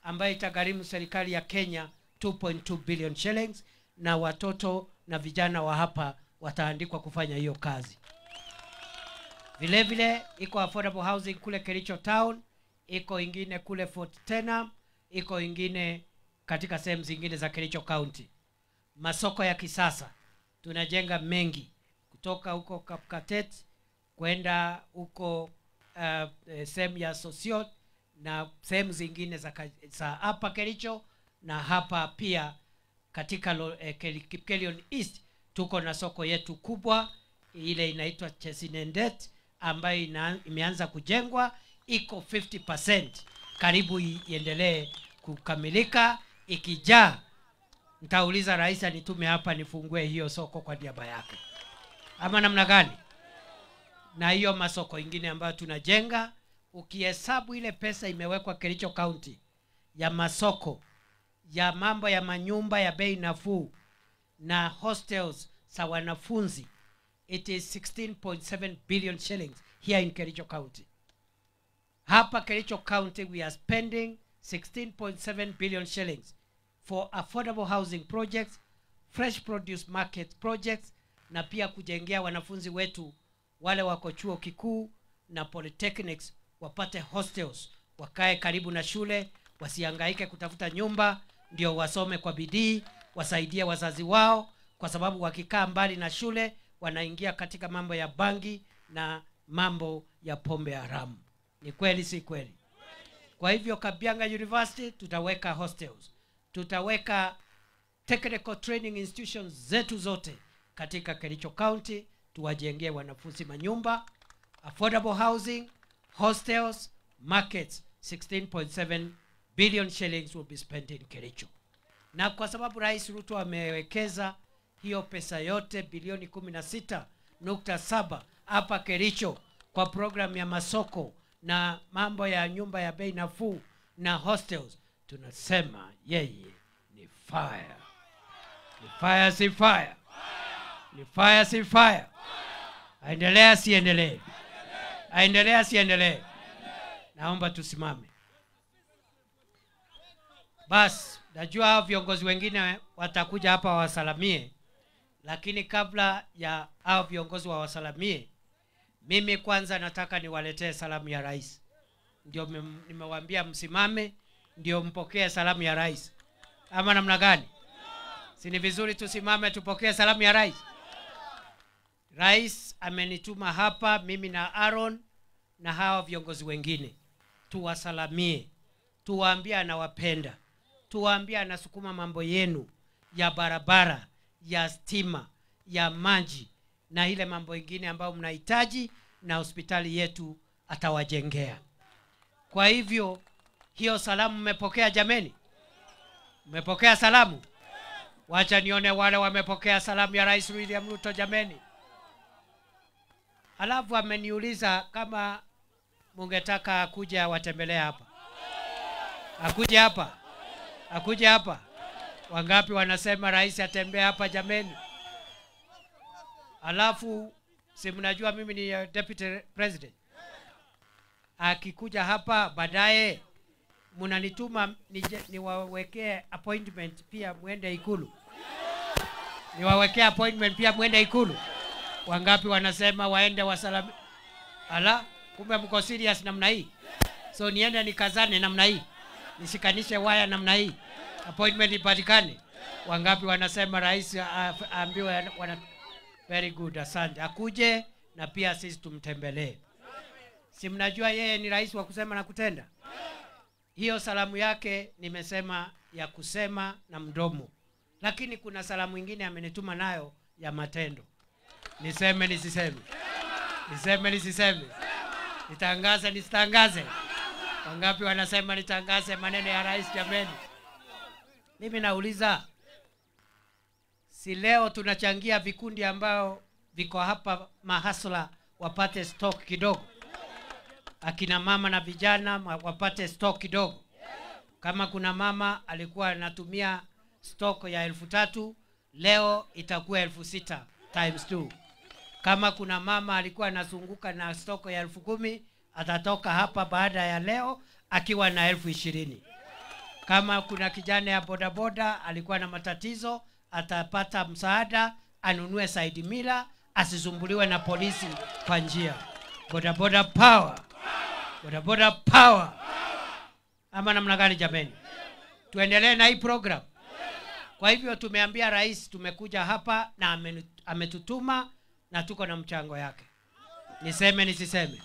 ambayo itagharimu serikali ya Kenya 2.2 billion shillings, na watoto na vijana wa hapa wataandikwa kufanya hiyo kazi. Vile vile iko affordable housing kule Kericho town, iko ingine kule Fort Tenham, iko ingine katika sehemu zingine za Kericho County. Masoko ya kisasa tunajenga mengi kutoka huko Kapkatet kwenda huko sehemu ya Sosiot na sehemu zingine za hapa Kericho, na hapa pia katika Kipkelion East tuko na soko yetu kubwa ile inaitwa Chesinendet ambayo imeanza kujengwa, iko 50%, karibu iendelee kukamilika. Ikijaa nitauliza rais anitume hapa nifungue hiyo soko kwa niaba yake, ama namna gani? Na hiyo masoko ingine ambayo tunajenga, ukihesabu ile pesa imewekwa Kericho County ya masoko, ya mambo ya manyumba ya bei nafuu na hostels za wanafunzi, it is 16.7 billion shillings here in Kericho County. Hapa Kericho County we are spending 16.7 billion shillings for affordable housing projects, fresh produce market projects, na pia kujengea wanafunzi wetu wale wako chuo kikuu na polytechnics wapate hostels, wakae karibu na shule, wasihangaike kutafuta nyumba, ndio wasome kwa bidii, wasaidie wazazi wao, kwa sababu wakikaa mbali na shule wanaingia katika mambo ya bangi na mambo ya pombe haramu. Ni kweli si kweli? Kwa hivyo Kabianga University tutaweka hostels, tutaweka technical training institutions zetu zote katika Kericho County, tuwajengee wanafunzi manyumba, affordable housing, hostels, markets. 16.7 billion shillings will be spent in Kericho. Na kwa sababu Rais Ruto amewekeza hiyo pesa yote bilioni 16.7 hapa Kericho kwa program ya masoko na mambo ya nyumba ya bei nafuu na hostels, tunasema yeye ni fire. Ni fire si fire. Ni fire si fire. Aendelea si endelee. Aendelea si endelee. Naomba tusimame. Bas, najua viongozi wengine watakuja hapa wasalamie, lakini kabla ya hao viongozi wasalamie, mimi kwanza nataka niwaletee salamu ya rais. Ndio nimewaambia msimame ndio mpokee salamu ya rais. Ama namna gani? Si ni vizuri tusimame tupokee salamu ya rais? Rais amenituma hapa mimi na Aaron na hawa viongozi wengine tuwasalamie, tuwaambie anawapenda, tuwaambie anasukuma mambo yenu ya barabara, ya stima, ya maji na ile mambo mengine ambayo mnahitaji, na hospitali yetu atawajengea. Kwa hivyo hiyo salamu mmepokea jameni? Mmepokea salamu? Wacha nione wale wamepokea salamu ya Rais William Ruto jameni. Alafu ameniuliza kama mungetaka akuja watembelea hapa. Akuje hapa? Akuje hapa? Wangapi wanasema rais atembee hapa jameni? Alafu si mnajua mimi ni deputy president. Akikuja hapa baadaye mnanituma niwawekee appointment pia muende Ikulu. Niwawekee appointment pia muende Ikulu. Wangapi wanasema waende wasalami? Ala, kumbe mko serious namna hii. So niende nikazane namna hii. Nishikanishe waya namna hii. Appointment ipatikane. Wangapi wanasema rais aambiwe wana very good, asante. Akuje na pia sisi tumtembelee. Si mnajua yeye ni rais wa kusema na kutenda? Hiyo salamu yake nimesema ya kusema na mdomo. Lakini kuna salamu nyingine amenituma nayo ya matendo. Niseme nisiseme? Niseme nisiseme? Nitangaze nisitangaze? Wangapi wanasema nitangaze maneno ya rais jameni? Mimi nauliza, si leo tunachangia vikundi ambao viko hapa mahasla wapate stock kidogo? Akina mama na vijana wapate stock kidogo. Kama kuna mama alikuwa anatumia stock ya 3,000, leo itakuwa 6,000 times 2. Kama kuna mama alikuwa anazunguka na stock ya 10,000, atatoka hapa baada ya leo akiwa na 20,000. Kama kuna kijana ya bodaboda alikuwa na matatizo, atapata msaada, anunue side mirror, asisumbuliwe na polisi kwa njia. Bodaboda power. Bodaboda power. Ama namna gani jameni? Tuendelee na hii program. Kwa hivyo tumeambia rais tumekuja hapa na ametutuma na tuko na mchango yake. Niseme nisiseme?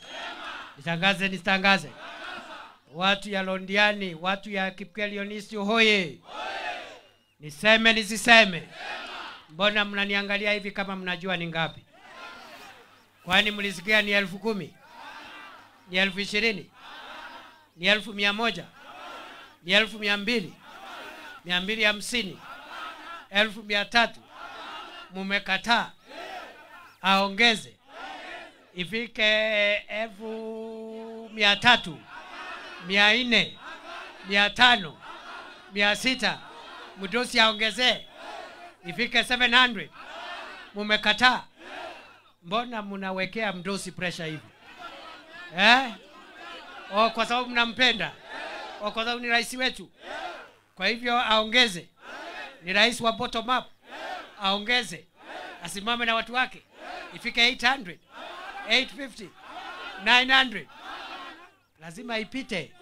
Nitangaze nisitangaze? Watu ya Londiani, watu ya Kipkelionisti hoye. Niseme nisiseme? Mbona mnaniangalia hivi kama mnajua ni ngapi? Kwani mlisikia ni 10,000? Ni 20,000? Ni 1,100? Ni 200? 250? 300? Mumekataa aongeze ifike 300, 400, 500, 600, mdosi aongezee ifike 700. Mumekataa. Mbona mnawekea mdosi pressure hivi? Kwa sababu mnampenda? Kwa sababu ni rais wetu? Kwa hivyo aongeze. Ni rais wa bottom up. Aongeze. Asimame na watu wake. Ifike 800, 850, 900. Lazima ipite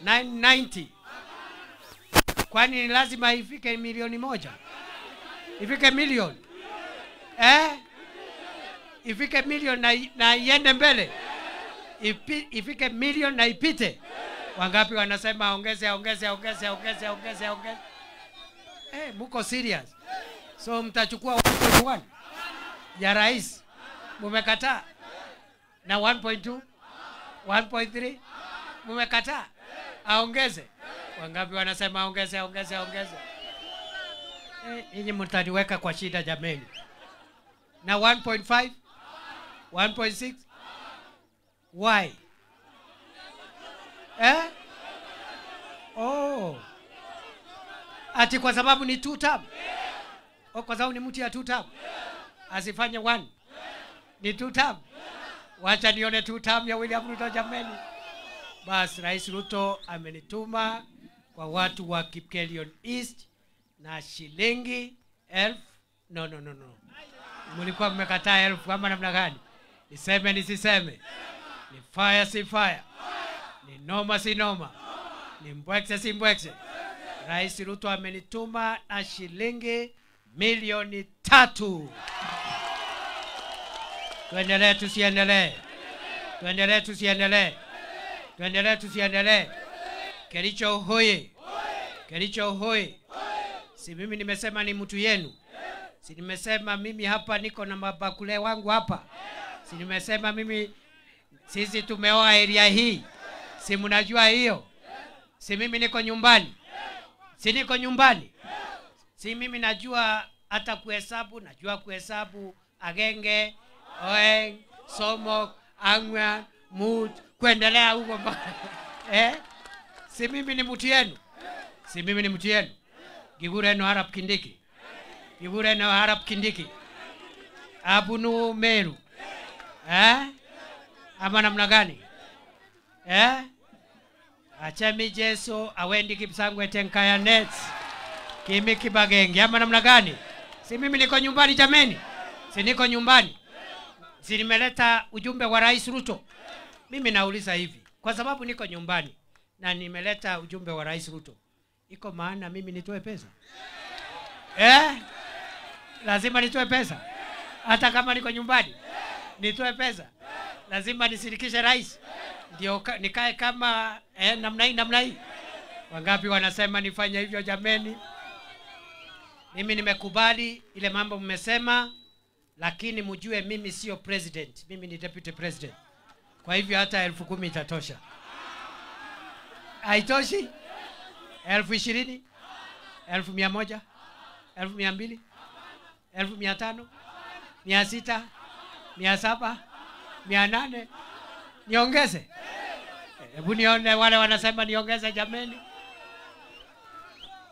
990. Kwani ni lazima ifike 1,000,000? Ifike milioni. Ifike milioni na iende mbele. Ifike milioni na ipite. Wangapi wanasema ongeze? Muko serious? So mtachukua 1.1 ya rais, mumekataa. Na 1.2, 1.3 mumekataa aongeze. Wangapi wanasema ongeze? Ninyi mtaniweka kwa shida jameni. Na 1.5, 1.6, why? Ati kwa sababu ni 2 term? Kwa sababu ni mtu ya 2 term? Asifanye 1. Ni 2 term? Wacha nione 2 term ya William Ruto jameni. Bas, Rais Ruto amenituma kwa watu wa Kipkelion East na shilingi 1,000. No. Mlikuwa mmekataa 1,000 ama namna gani? Niseme nisiseme? Ni fire si fire? Ni noma si noma? Ni mbwekse si mbwekse? Rais Ruto amenituma na shilingi 3,000,000. Tuendelee tusiendelee? Tuendelee tusiendelee? Tuendelee tusiendelee? Kericho hoye! Kericho hoye! Si mimi nimesema ni mtu yenu? Si nimesema mimi hapa niko na mabakule wangu hapa? Si nimesema mimi sisi tumeoa area hii? Si mnajua hiyo? Si mimi niko nyumbani? Si niko nyumbani? Si mimi najua hata kuhesabu, najua kuhesabu Agenge, Oeng, Somok, Angwan, Mut, kuendelea huko mpaka si mimi ni mtu yenu? Si mimi ni mtu yenu? Gigure no Arab Kindiki. Gigure no Arab Kindiki. Abunu Meru. Ama namna gani? Achami Jeso awendi Kipsangwe Tenkaya Nets. Kimi Kibagenge. Ama namna gani? Si mimi niko nyumbani jameni? Si niko nyumbani? Si nimeleta ujumbe wa Rais Ruto? Mimi nauliza hivi, kwa sababu niko nyumbani na nimeleta ujumbe wa Rais Ruto, iko maana mimi nitoe pesa? Lazima nitoe pesa hata kama niko nyumbani? Nitoe pesa? Lazima nisirikishe rais ndio nikae kama namna hii? Wangapi wanasema nifanye hivyo jameni? Mimi nimekubali ile mambo mmesema, lakini mjue mimi sio president, mimi ni deputy president. Kwa hivyo hata 10,000 itatosha. Haitoshi? 20,000, 1,100, 1,200, 1,500, 600, 700, 800, niongeze? Hebu nione wale wanasema niongeze jameni.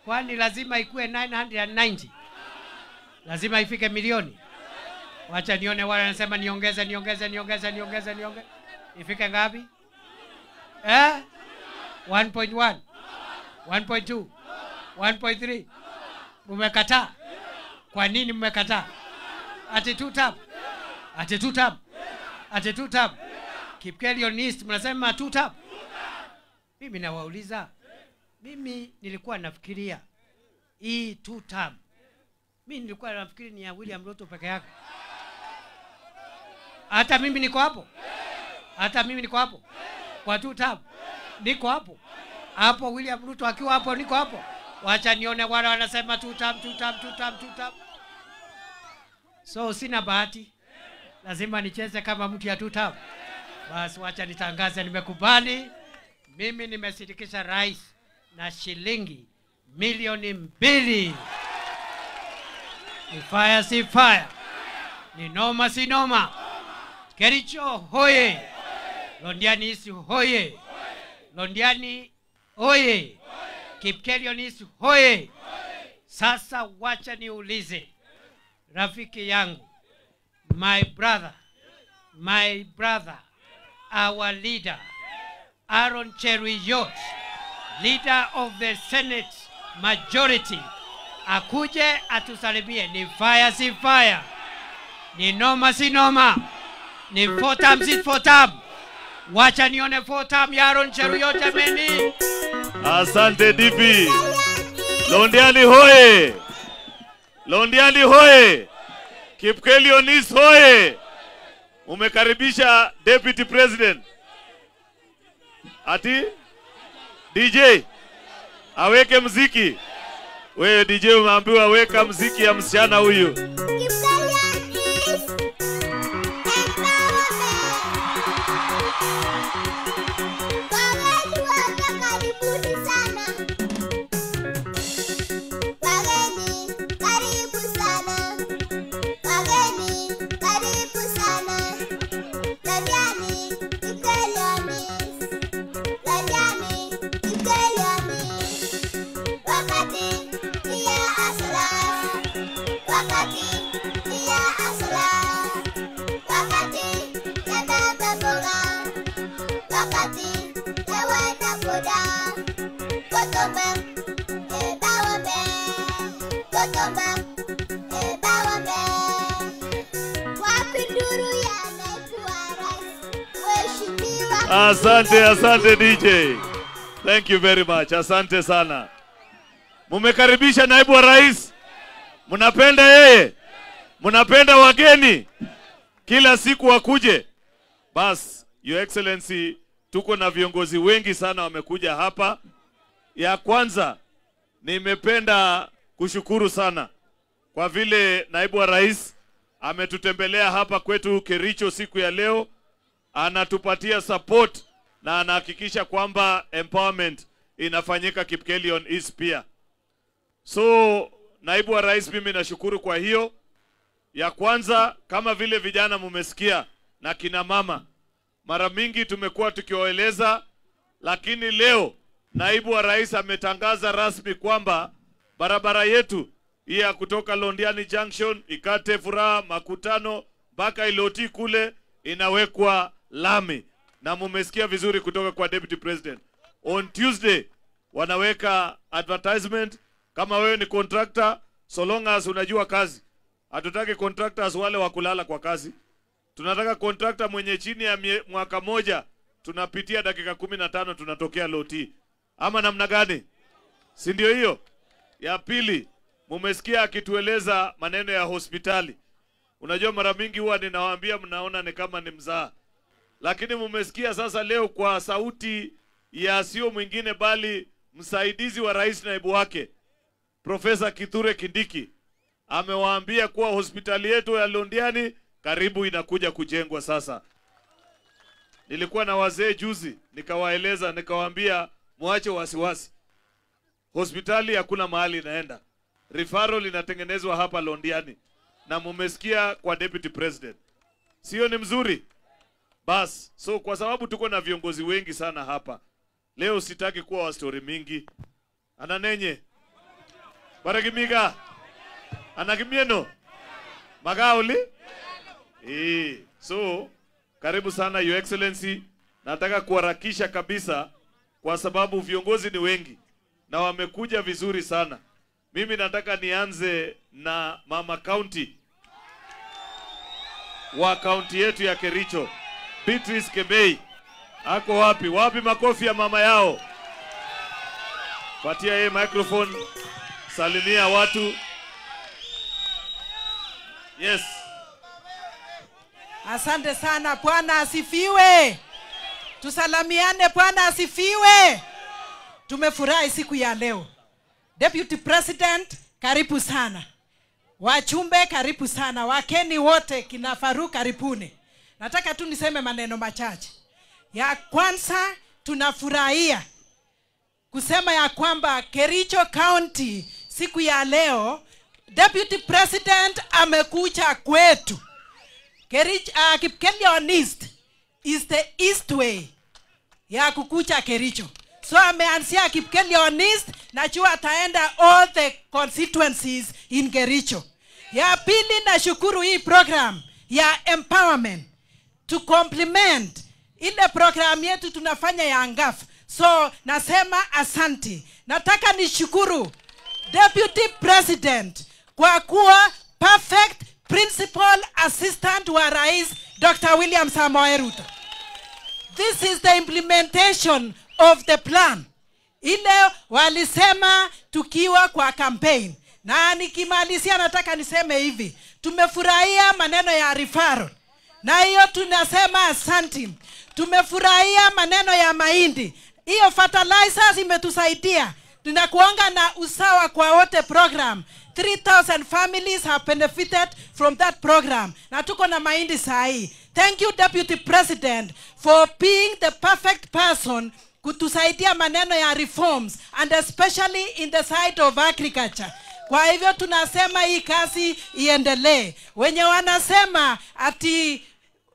Kwani lazima ikue 990? Lazima ifike milioni? Wacha nione wale wanasema niongeze. Ifike ngapi? 1.1, 1.2, 1.3. Mmekataa. Kwa nini mmekataa? Ati 2 term. Kipkelion East mnasema 2 term. Mimi nawauliza, mimi nilikuwa nafikiria hii 2 term, mimi nilikuwa nafikiri ni ya William Ruto peke yake. Hata mimi niko hapo kwa 2 term. Niko hapo William Ruto akiwa hapo, niko hapo. Wacha nione wale wanasema 2 term. So sina bahati, lazima nicheze kama mtu ya 2 term. Basi wacha nitangaze nimekubali. Mimi nimesindikisha rais na shilingi milioni 2. Ni fire si fire, ni noma si noma. Kericho hoye, Londiani East hoye, Londiani hoye, Kipkelion East hoye. Sasa wacha niulize rafiki yangu, my brother, our leader, Aaron Cheruiyot, leader of the Senate majority, akuje atusalimie. Ni fire si fire, ni noma si noma, ni 4 term si 4 term. Wacha nione 4 term ya Aaron Cheruiyot jameni. Asante DP. Londiani hoye. Kipkelion East hoye. Umekaribisha Deputy President. Ati DJ aweke mziki. Wewe DJ umeambiwa weka mziki ya msichana huyu. Asante DJ. Thank you very much. Asante sana. Mumekaribisha naibu wa rais. Munapenda yeye. Munapenda wageni. Kila siku wakuje. Bas, Your Excellency, tuko na viongozi wengi sana wamekuja hapa. Ya kwanza, nimependa kushukuru sana kwa vile naibu wa rais ametutembelea hapa kwetu Kericho siku ya leo. Anatupatia support na anahakikisha kwamba empowerment inafanyika Kipkelion East pia. So naibu wa rais, mimi nashukuru kwa hiyo. Ya kwanza, kama vile vijana mumesikia na kina mama, mara mingi tumekuwa tukiwaeleza, lakini leo naibu wa rais ametangaza rasmi kwamba barabara yetu hii ya kutoka Londiani Junction, Ikate, Furaha, Makutano mpaka Iloti kule inawekwa lami, na mumesikia vizuri kutoka kwa Deputy President. On Tuesday wanaweka advertisement. Kama wewe ni contractor, so long as unajua kazi. Hatutaki contractors wale wa kulala kwa kazi. Tunataka contractor mwenye chini ya mwaka moja tunapitia dakika 15 tunatokea Loti. Ama namna gani? Si ndio hiyo? Ya pili, mumesikia akitueleza maneno ya hospitali. Unajua mara mingi huwa ninawaambia mnaona ni kama ni mzaa. Lakini mumesikia sasa leo kwa sauti ya sio mwingine bali msaidizi wa rais naibu wake Profesa Kithure Kindiki amewaambia kuwa hospitali yetu ya Londiani karibu inakuja kujengwa sasa. Nilikuwa na wazee juzi, nikawaeleza, nikawaambia muache wasiwasi. Hospitali hakuna mahali inaenda. Referral inatengenezwa hapa Londiani. Na mumesikia kwa deputy president. Sio ni mzuri? Bas, so kwa sababu tuko na viongozi wengi sana hapa. Leo sitaki kuwa wa story mingi. Ananenye. Baragimiga. Anakimieno. Magauli. So karibu sana Your Excellency. Nataka kuharakisha kabisa kwa sababu viongozi ni wengi na wamekuja vizuri sana. Mimi nataka nianze na mama county wa county yetu ya Kericho, Beatrice Kebei. Ako wapi? Wapi makofi ya mama yao? Patia yeye microphone. Salimia watu. Yes. Asante sana, Bwana asifiwe. Tusalamiane, Bwana asifiwe. Tumefurahi siku ya leo. Deputy President, karibu sana. Wachumbe karibu sana. Wakeni wote kina Faruk karibuni. Nataka tu niseme maneno machache. Ya kwanza tunafurahia kusema ya kwamba Kericho County siku ya leo Deputy President amekuja kwetu. Kipkelion East is the east way ya kukucha Kericho. So ameanzia Kipkelion East, najua ataenda all the constituencies in Kericho. Ya pili nashukuru hii program ya empowerment to complement ile program yetu tunafanya ya Ngaf. So nasema asanti. Nataka nishukuru Deputy President kwa kuwa perfect principal assistant wa Rais Dr. William Samoei Ruto. This is the implementation of the plan. Ile walisema tukiwa kwa campaign. Na nikimalizia nataka niseme hivi. Tumefurahia maneno ya referral. Na hiyo tunasema asanti. Tumefurahia maneno ya mahindi. Hiyo fertilizers imetusaidia. Tunakuanga na usawa kwa wote program. 3,000 families have benefited from that program. Na tuko na mahindi sahi. Thank you Deputy President for being the perfect person kutusaidia maneno ya reforms and especially in the side of agriculture. Kwa hivyo tunasema hii kazi iendelee. Wenye wanasema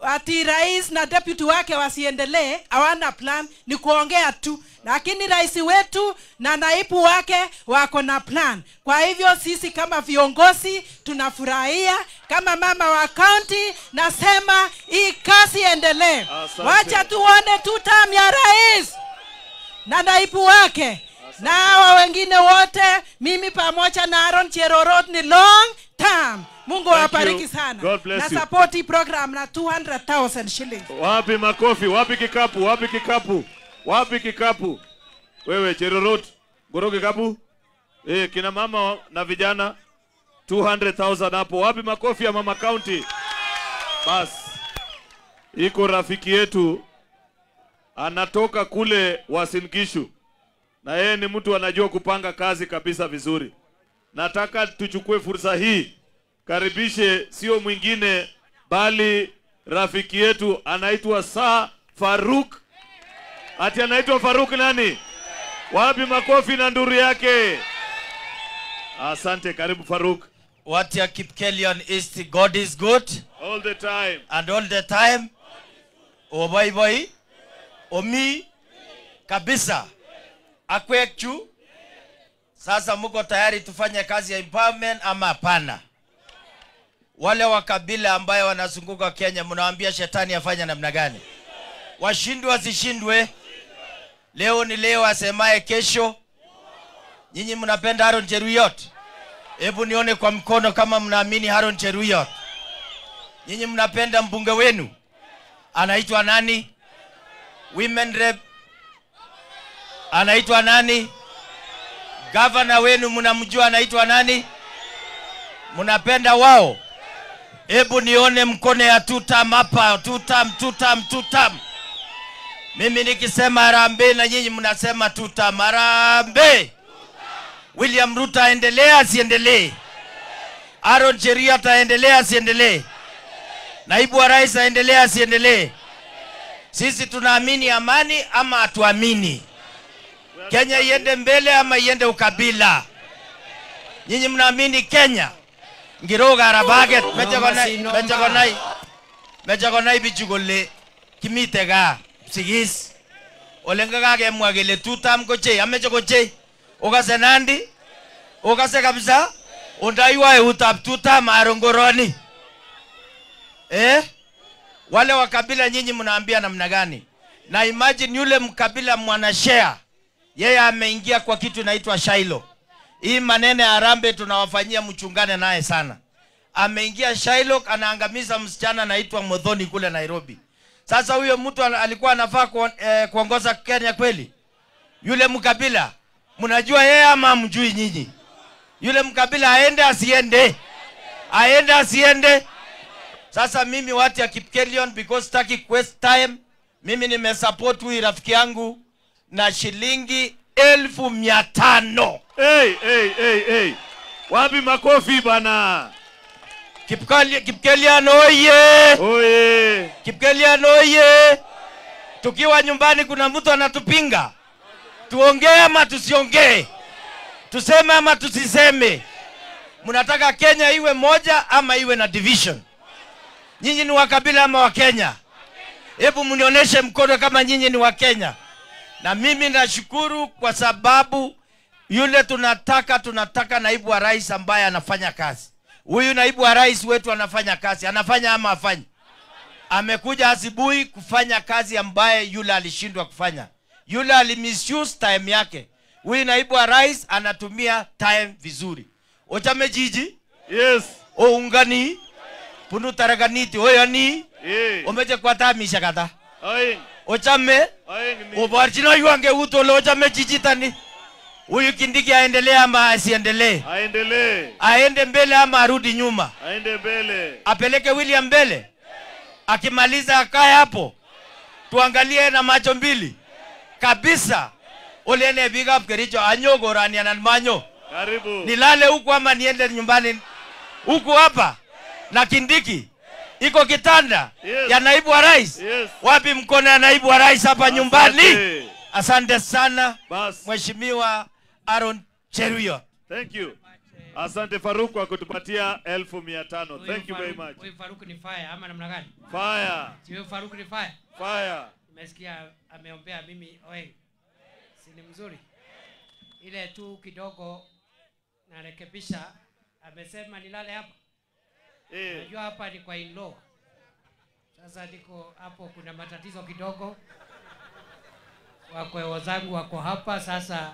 ati rais na deputy wake wasiendelee, hawana plan, ni kuongea tu. Lakini rais wetu na naibu wake wako na plan. Kwa hivyo sisi kama viongozi tunafurahia. Kama mama wa county nasema hii kazi endelee. Wacha tuone term ya rais na naibu wake. Na hawa wengine wote, mimi pamoja na Aaron Cherorot ni long term. Mungu awabariki sana. Na support hii program na 200,000 shillings. Wapi makofi? Wapi kikapu? Wapi kikapu? Wapi kikapu? Wewe Cherorot, goro kikapu? Kina mama na vijana 200,000 hapo. Wapi makofi ya mama county? Bas. Iko rafiki yetu anatoka kule Uasin Gishu. Na yeye ni mtu anajua kupanga kazi kabisa vizuri. Nataka tuchukue fursa hii. Karibishe sio mwingine bali rafiki yetu anaitwa Faruk. Ati anaitwa Faruk nani? Wapi makofi na nduru yake? Asante, karibu Faruk. What ya Kipkelion East, God is good all the time. And all the time. O boy. Omi kabisa. Akwekchu. Sasa muko tayari tufanye kazi ya empowerment ama hapana? Wale wa kabila ambayo wanazunguka Kenya mnawaambia shetani afanye namna gani? Washindwe wasishindwe. Leo ni leo, asemaye kesho. Nyinyi mnapenda Aaron Cheruyot? Hebu nione kwa mkono kama mnaamini Aaron Cheruyot. Nyinyi mnapenda mbunge wenu? Anaitwa nani? Women rep anaitwa nani? Governor wenu mnamjua anaitwa nani? Mnapenda wao? Hebu nione mkono ya tutam hapa, tutam. Mimi nikisema harambee na nyinyi mnasema tutam. Harambee. William Ruto aendelee asiendelee? Aaron Cheruiyot ataendelea asiendelee? Naibu wa rais aendelea asiendelee? Sisi tunaamini amani ama hatuamini? Kenya iende mbele ama iende ukabila? Nyinyi mnaamini Kenya? Ngiroga arabaget mejagonai bichugole kimitega sigis olenga kage mwagele tutam koche ameche koche okase nandi okase kabisa ondaiwa eutab tutam arongoroni. Wale wa kabila nyinyi mnaambia namna gani? Na imagine yule mkabila mwanashare yeye ameingia kwa kitu inaitwa Shailo. Hii manene Harambee tunawafanyia mchungane naye sana. Ameingia Shailo, anaangamiza msichana anaitwa Muthoni kule Nairobi. Sasa huyo mtu alikuwa anafaa kuongoza Kenya kweli? Yule mkabila mnajua yeye ama mjui nyinyi? Yule mkabila aende asiende? Aende asiende? Sasa mimi watu ya Kipkelion, because sitaki waste time, mimi nimesupport huyu rafiki yangu na shilingi 1,500. Hey. Wapi makofi bana? Kipkelion oye! Oye! Kipkelion oye! Tukiwa nyumbani kuna mtu anatupinga. Tuongee ama tusiongee? Tuseme ama tusiseme? Mnataka Kenya iwe moja ama iwe na division? Nyinyi ni wa kabila ama wa Kenya? Hebu mnionyeshe mkono kama nyinyi ni wa Kenya. Na mimi nashukuru kwa sababu yule tunataka naibu wa rais ambaye anafanya kazi. Huyu naibu wa rais wetu anafanya kazi. Anafanya ama hafanyi? Amekuja asubuhi kufanya kazi ambaye yule alishindwa kufanya. Yule alimisuse time yake. Huyu naibu wa rais anatumia time vizuri. Ochame jiji? Yes. Ungani? Punu taraganiti oyani? Omeje kwata mishakata? Ochame? Obarchino yuange utolo ochame jijitani? Huyu Kindiki aendelee ama asiendelee? Aendelee. Aende mbele ama arudi nyuma? Aende mbele. Apeleke William mbele? Akimaliza akae hapo? Tuangalie na macho mbili kabisa. Olene big up Kericho anyogo rani ananmanyo. Karibu. Nilale huku ama niende nyumbani? Huku hapa na Kindiki iko kitanda ya naibu wa rais. Wapi mkono ya naibu wa rais hapa nyumbani? Asante sana Mheshimiwa Aaron Cheruiyot. Thank you. Asante Faruk kwa kutupatia 1,500. Thank you very much. Huyu Faruk ni fire ama namna gani? Fire. Sio Faruk ni fire. Fire. Nimesikia ameombea mimi oe. Si ni mzuri? Ile tu kidogo narekebisha, amesema nilale hapa. Najua hapa ni kwa in-law. Sasa niko hapo kuna matatizo kidogo. Wakwe wazangu wako hapa, sasa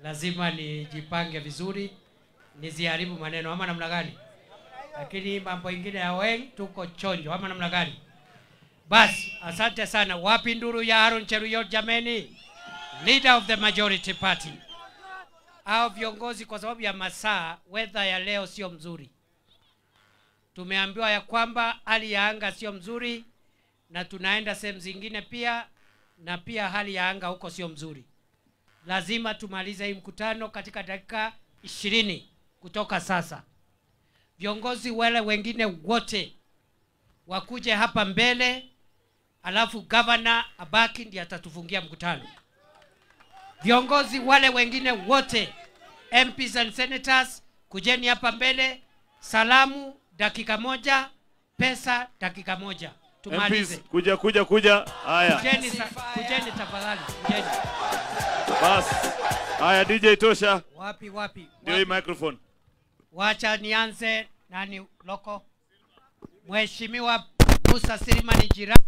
lazima nijipange vizuri, niziharibu maneno ama namna gani? Lakini mambo ingine ya Weng tuko chonjo ama namna gani? Basi asante sana. Wapi nduru ya Aaron Cheruiyot jameni? Leader of the majority party. Hao viongozi kwa sababu ya masaa, weather ya leo sio mzuri. Tumeambiwa ya kwamba hali ya anga sio mzuri na tunaenda sehemu zingine pia, na pia hali ya anga huko sio mzuri. Lazima tumalize hii mkutano katika dakika 20 kutoka sasa. Viongozi wale wengine wote wakuje hapa mbele, alafu governor abaki ndiye atatufungia mkutano. Viongozi wale wengine wote, MPs and senators, kujeni hapa mbele. Salamu dakika moja, pesa dakika moja. Tumalize. MPs, kuja. Haya. Kujeni tafadhali, kujeni. Bas. Haya DJ tosha. Wapi? Ndio hii microphone. Wacha nianze nani loko. Mheshimiwa Musa Sirimani jirani.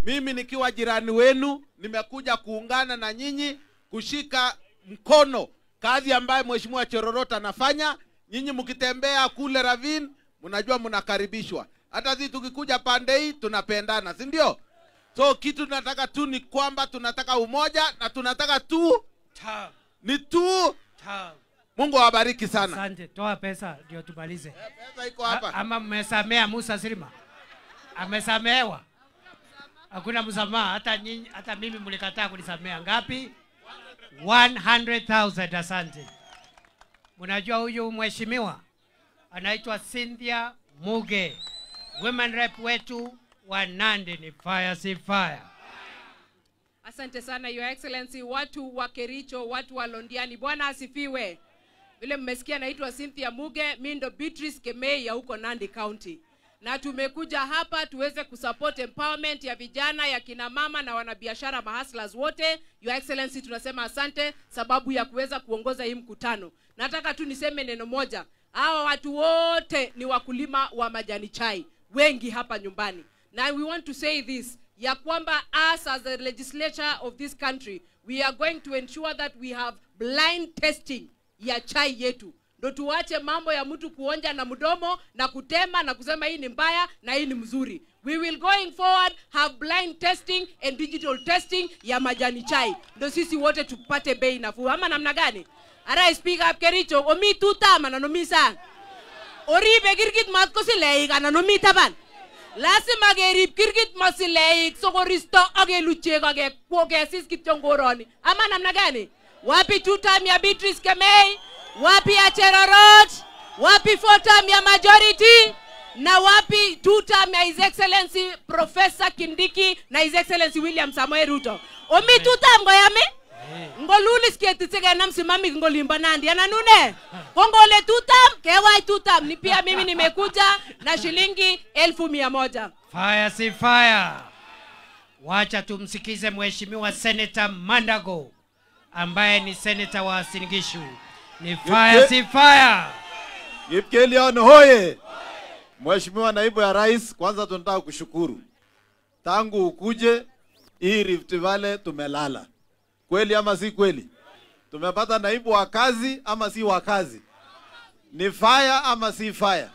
Mimi nikiwa jirani wenu nimekuja kuungana na nyinyi kushika mkono kazi ambayo Mheshimiwa Cherorot anafanya. Nyinyi mkitembea kule Ravine mnajua mnakaribishwa. Hata sisi tukikuja pande hii tunapendana, si ndio? So kitu tunataka tu ni kwamba tunataka umoja na tunataka tu ni tu Mungu awabariki sana. Asante, toa pesa ndio tumalize. Pesa iko hapa. Ama mmesamea Musa Silima? Amesamehewa? Hakuna msamaha, hata mimi mlikataa kunisamea. Ngapi? 100,000. Asante. Mnajua huyu mheshimiwa anaitwa Cynthia Muge, women rep wetu wa Nandi. Ni fire si fire. Asante sana Your Excellency, watu wa Kericho, watu wa Londiani, Bwana asifiwe. Vile mmesikia naitwa Cynthia Muge, mimi ndo Beatrice Kemei ya huko Nandi County. Na tumekuja hapa tuweze kusupport empowerment ya vijana, ya kina mama na wanabiashara, mahustlers wote. Your Excellency, tunasema asante sababu ya kuweza kuongoza hii mkutano. Nataka tu niseme neno moja. Hawa watu wote ni wakulima wa majani chai, wengi hapa nyumbani. Na we want to say this, ya kwamba us as the legislature of this country, we are going to ensure that we have blind testing ya chai yetu. Ndo tuache mambo ya mtu kuonja na mdomo na kutema na kusema hii ni mbaya na hii ni mzuri. We will going forward have blind testing and digital testing ya majani chai. Ndo sisi wote tupate bei nafuu. Ama namna gani? Ara speak up Kericho, omi tutama na nomi sang. Oribe kirkit mat ko sileik ana nomi taban. Lazima gerib kirkit mat sileik sokoristo ageluchek agesis kityo ngoroni. Ama namna gani? Wapi tutam ya Beatrice Kemei? Wapi ya Cherorot? Wapi fotam ya majority? Na wapi tutam ya His Excellency Professor Kindiki na His Excellency William Samoei Ruto? Omi tutam goyame? Ngolulis kietitsege na msimami ngolimba Nandi ananune. Kongole tutam, kewai tutam. Ni pia mimi nimekuja na shilingi 1,100. Fire si fire. Wacha tumsikize mheshimiwa Senator Mandago ambaye ni senator wa Singishu. Ni fire si fire. Kipkelion hoye. Mheshimiwa naibu ya rais, kwanza tunataka kushukuru. Tangu ukuje hii Rift Valley tumelala. Kweli ama si kweli? Tumepata naibu wa kazi ama si wa kazi? Ni fire ama si fire?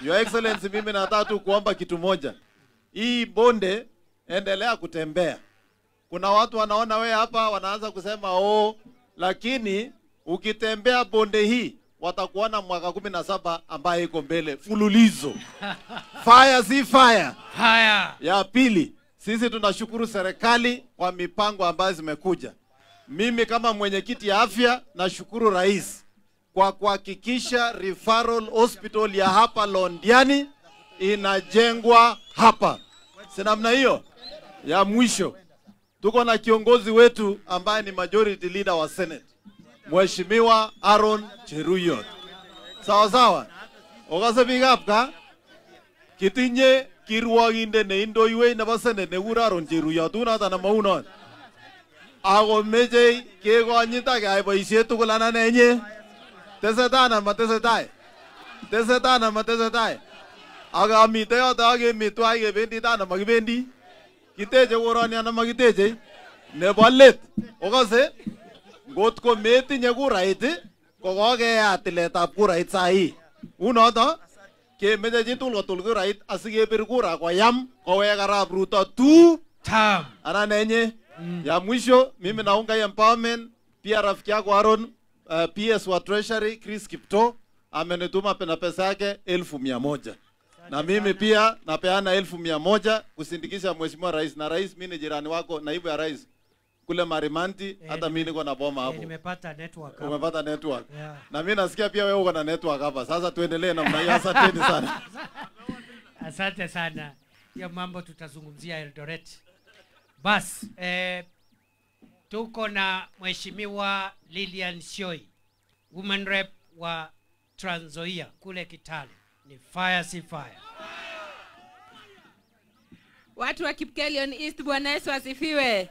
Your Excellency, mimi nataka tu kuomba kitu moja. Hii bonde endelea kutembea. Kuna watu wanaona we hapa wanaanza kusema lakini ukitembea bonde hii watakuona mwaka 17 ambaye iko mbele fululizo. Fire si fire? Fire. Ya pili, sisi tunashukuru serikali kwa mipango ambayo zimekuja. Mimi kama mwenyekiti ya afya nashukuru rais kwa kuhakikisha referral hospital ya hapa Londiani inajengwa hapa. Si namna hiyo? Ya mwisho, tuko na kiongozi wetu ambaye ni majority leader wa Senate, Mheshimiwa Aaron Cheruyot. Sawa sawa. Ogase bigapka kitinye kirwaginde ne indoiwe nebo Senate ne kura Aaron Cheruyot unata na maunot. Ako meje kekonyita kayai boisiet tugul anan enye. Tesetai na matesetai. Tesetai na matesetai. Aga amite yoto agemitwa kebendi ta na makibendi. Kiteje koroni ana makiteje. Nebo let. Ogase ngotko metinye kurait kokokeyat tiletab kurait sahi. Unoto kemeche chitugul kotul kurait asikebir kura koyam kowek Arap Ruto tu tam. Ana nenye. Ya mwisho mimi naunga empowerment pia rafiki yako Aaron PS wa Treasury Chris Kipto amenituma pena pesa yake 1,100. Na mimi pia napeana 1,100 kusindikisha mheshimiwa rais, na rais mimi ni jirani wako, naibu ya rais kule Marimanti, hata mimi niko na boma hapo. Nimepata network. Umepata network. Yeah. Na mimi nasikia pia wewe uko na network hapa. Sasa tuendelee namna hiyo. Asante sana. Asante sana. Hiyo mambo tutazungumzia Eldoret. Bas, tuko na mheshimiwa Lilian Sioi, woman rep wa Trans Nzoia kule Kitale. Ni fire si fire? Watu wa Kipkelion East, Bwana Yesu asifiwe.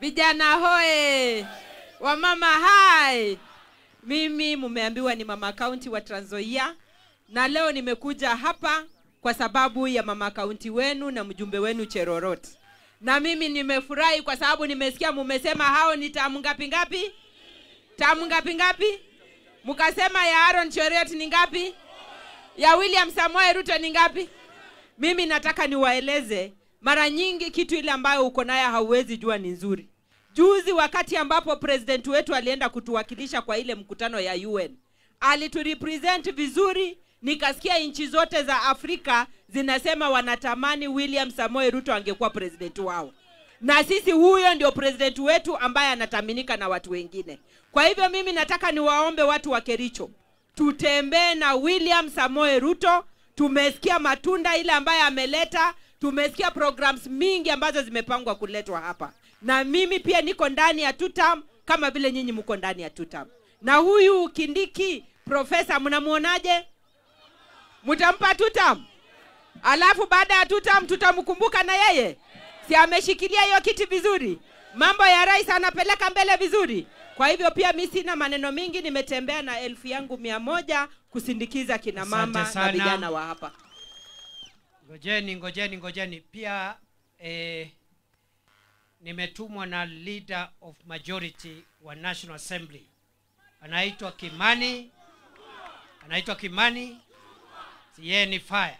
Vijana hoe. Wamama hai. Mimi mumeambiwa ni mama county wa Trans Nzoia, na leo nimekuja hapa kwa sababu ya mama county wenu na mjumbe wenu Cherorot. Na mimi nimefurahi kwa sababu nimesikia mumesema hao ni tamu ngapi ngapi? Tamu ngapi ngapi? Mukasema ya Aaron Cherorot ni ngapi? Ya William Samoei Ruto ni ngapi? Mimi nataka niwaeleze Mara nyingi kitu ile ambayo uko nayo hauwezi jua ni nzuri. Juzi wakati ambapo president wetu alienda kutuwakilisha kwa ile mkutano ya UN, aliturepresent vizuri, nikasikia nchi zote za Afrika zinasema wanatamani William Samoei Ruto angekuwa president wao. Na sisi huyo ndio president wetu ambaye anataminika na watu wengine. Kwa hivyo mimi nataka niwaombe watu wa Kericho, tutembee na William Samoei Ruto. Tumesikia matunda ile ambaye ameleta, tumesikia programs mingi ambazo zimepangwa kuletwa hapa. Na mimi pia niko ndani ya 2 term kama vile nyinyi mko ndani ya 2 term. Na huyu Kindiki profesa mnamuonaje? Mtampa 2 term? Alafu baada ya 2 term tutamkumbuka na yeye. Si ameshikilia hiyo kiti vizuri? Mambo ya rais anapeleka mbele vizuri. Kwa hivyo pia mimi sina maneno mingi, nimetembea na 1,100 kusindikiza kina mama na vijana wa hapa. Ngojeni. Pia nimetumwa na leader of majority wa National Assembly. Anaitwa Kimani. Sieni fire.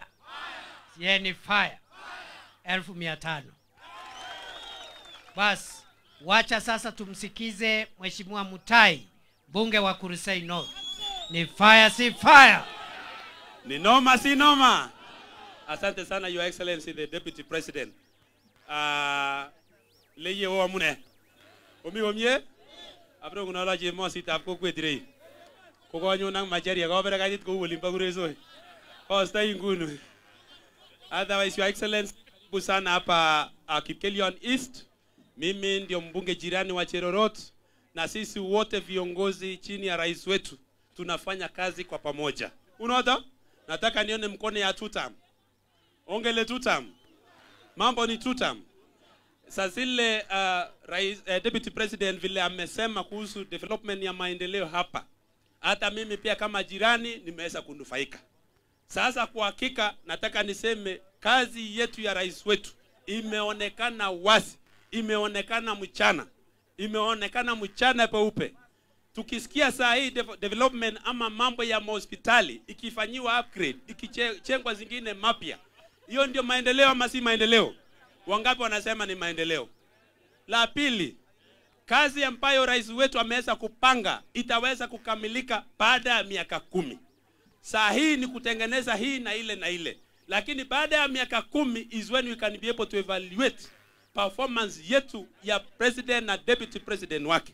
1,500. Bas, wacha sasa tumsikize Mheshimiwa Mutai, bunge wa Kurisei North. Ni fire si fire. Ni noma si noma. Asante sana Your Excellency the Deputy President. Leye wa mune. Omie. Abro kunala je mo sita ko kwedire. Ko ko nyu nang majeria ko bere kadit ko wolimpa kureso. Ko stay ngunu. Otherwise Your Excellency busana hapa Kipkelion East. Mimi ndio mbunge jirani wa Cherorot na sisi wote viongozi chini ya rais wetu tunafanya kazi kwa pamoja. Unaona? Nataka nione mkono ya 2 term. Ongele 2 term. Mambo ni 2 term. Sasa ile rais Deputy President vile amesema kuhusu development ya maendeleo hapa. Hata mimi pia kama jirani nimeweza kunufaika. Sasa kwa hakika nataka niseme kazi yetu ya rais wetu imeonekana wazi, imeonekana mchana peupe. Tukisikia saa hii development ama mambo ya hospitali ikifanyiwa upgrade, ikichengwa zingine mapya, hiyo ndio maendeleo ama si maendeleo? Wangapi wanasema ni maendeleo? La pili, kazi ambayo rais wetu ameweza kupanga itaweza kukamilika baada ya miaka 10. Saa hii ni kutengeneza hii na ile. Lakini baada ya miaka 10 is when we can be able to evaluate performance yetu ya president na deputy president wake.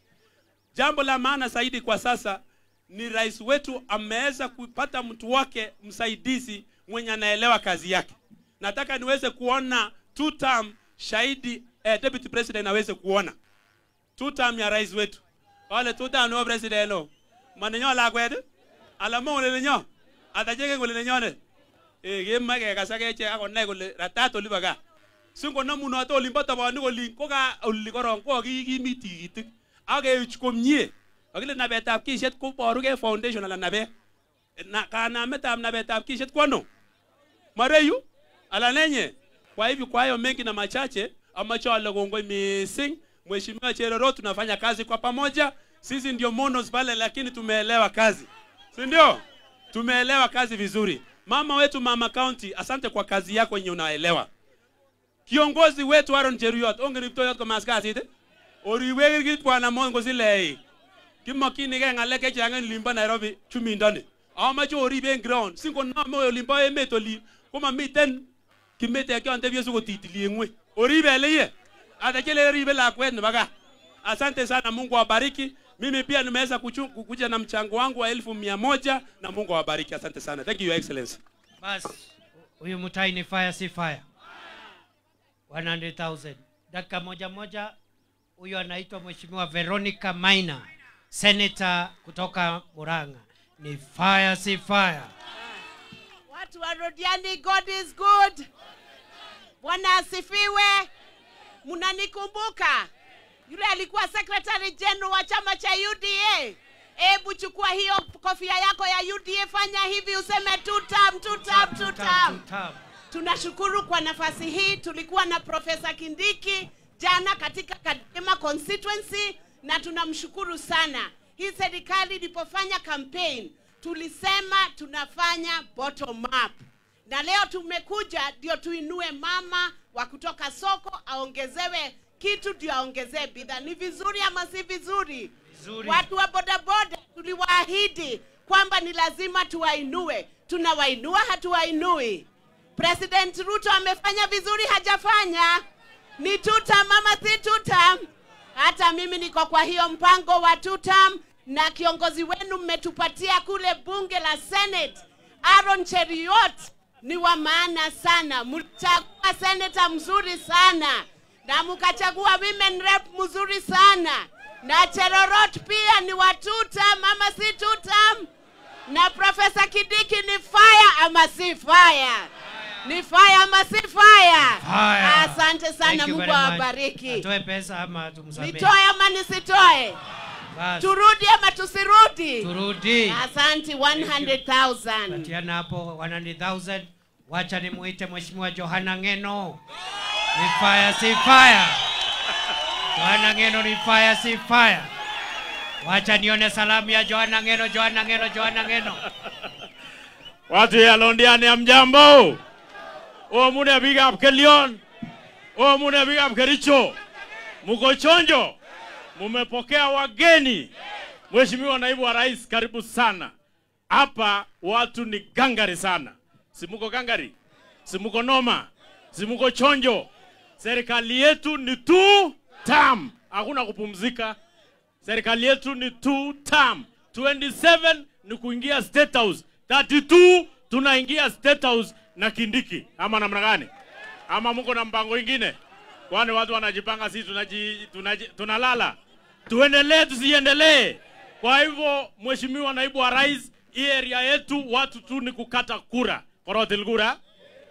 Jambo la maana zaidi kwa sasa ni rais wetu ameweza kupata mtu wake msaidizi mwenye anaelewa kazi yake. Nataka niweze kuona 2 term shahidi deputy president aweze kuona 2 term ya rais wetu. Wale 2 term no president no. Manenyo la kwede. Alamo le nyo. Atajege ngole le nyone. Gema ke kasage che akona gole ratato libaga. Singo na muno to limbata ba ni goli ko ka uli koron ko gi mitigitik. Age komie. Agile na betab kishet ko boruge foundation ala nabe. Na kana metab na betab kishet kwano. Mareyu ala nenye. Kwa hivyo kwa hiyo mengi na machache amacho alagongoi missing Mheshimiwa Cherorot tunafanya kazi kwa pamoja. Sisi ndio monos pale lakini tumeelewa kazi. Si ndio? Tumeelewa kazi vizuri. Mama wetu Mama County, asante kwa kazi yako yenye unaelewa. Kiongozi wetu Aaron Cheruiyot, ongeripto yot ko maskasite. Oriwe git kwa na mongo zile. Kimakini ke ngaleke changen limba Nairobi chumindane. Amacho oribe ground, singo na mo limba emetoli. Kuma miten kimete kwa ntevyo suko titili engwe. Oribe leye. Atakele ribe la kwenu baga. Asante sana, Mungu awabariki. Mimi pia nimeweza kuja na mchango wangu wa 1,100 na Mungu awabariki. Asante sana. Thank you Your Excellency. Bas, huyu Mutai ni fire si fire. 100,000. Dakika moja. Huyu anaitwa Mheshimiwa Veronica Maina, Senator kutoka Murang'a. Ni fire si fire. Watu wa Rodiani, God is good. Bwana asifiwe. Munanikumbuka? Yule alikuwa Secretary General wa chama cha UDA. Hebu chukua hiyo kofia yako ya UDA, fanya hivi useme 2 term. Tunashukuru kwa nafasi hii. Tulikuwa na Professor Kindiki jana katika Kadima constituency na tunamshukuru sana. Hii serikali ilipofanya campaign tulisema tunafanya bottom up. na leo tumekuja ndio tuinue mama wa kutoka soko, aongezewe kitu ndio aongezee bidhaa. Ni vizuri ama si vizuri? Watu wa bodaboda tuliwaahidi kwamba ni lazima tuwainue. Tunawainua, hatuwainui? President Ruto amefanya vizuri, hajafanya? Ni tutam mama, si tutam? Hata mimi niko kwa hiyo mpango wa tutam, na kiongozi wenu mmetupatia kule bunge la Senate, Aaron Cheriot, ni wa maana sana. Mchagua senator mzuri sana, na mkachagua women rep mzuri sana, na Cherorot pia ni wa tutam mama, si tutam? Na Professor Kidiki ni fire ama si fire? Ni fire ama si fire? Asante sana, Mungu awabariki. Atoe pesa ama tumsamehe? Nitoe ama nisitoe? Turudi ama tusirudi? Turudi. Asante. 100,000. Patiana hapo 100,000. Wacha nimuite Mheshimiwa Johana Ngeno. Ni fire si fire? Johana Ngeno ni fire si fire? Wacha nione salamu ya Johana Ngeno, Johana Ngeno, Johana Ngeno. Watu ya Londiani amjambo. Mune big up Kelion. Mune big up Kericho. Muko chonjo. Mumepokea wageni. Mheshimiwa Naibu wa Rais, karibu sana. Hapa watu ni gangari sana. Simuko gangari? Simuko noma? Simuko chonjo? Serikali yetu ni 2 term. Hakuna kupumzika. Serikali yetu ni 2 term. 27 ni kuingia State House. 32 tunaingia State House na Kindiki. Ama namna gani? Ama mko na mpango ingine? Kwani watu wanajipanga, sisi tunalala? Tuendelee tusiendelee? Kwa hivyo Mheshimiwa Naibu wa Rais, hii area yetu watu tu ni kukata kura. Korotilgura,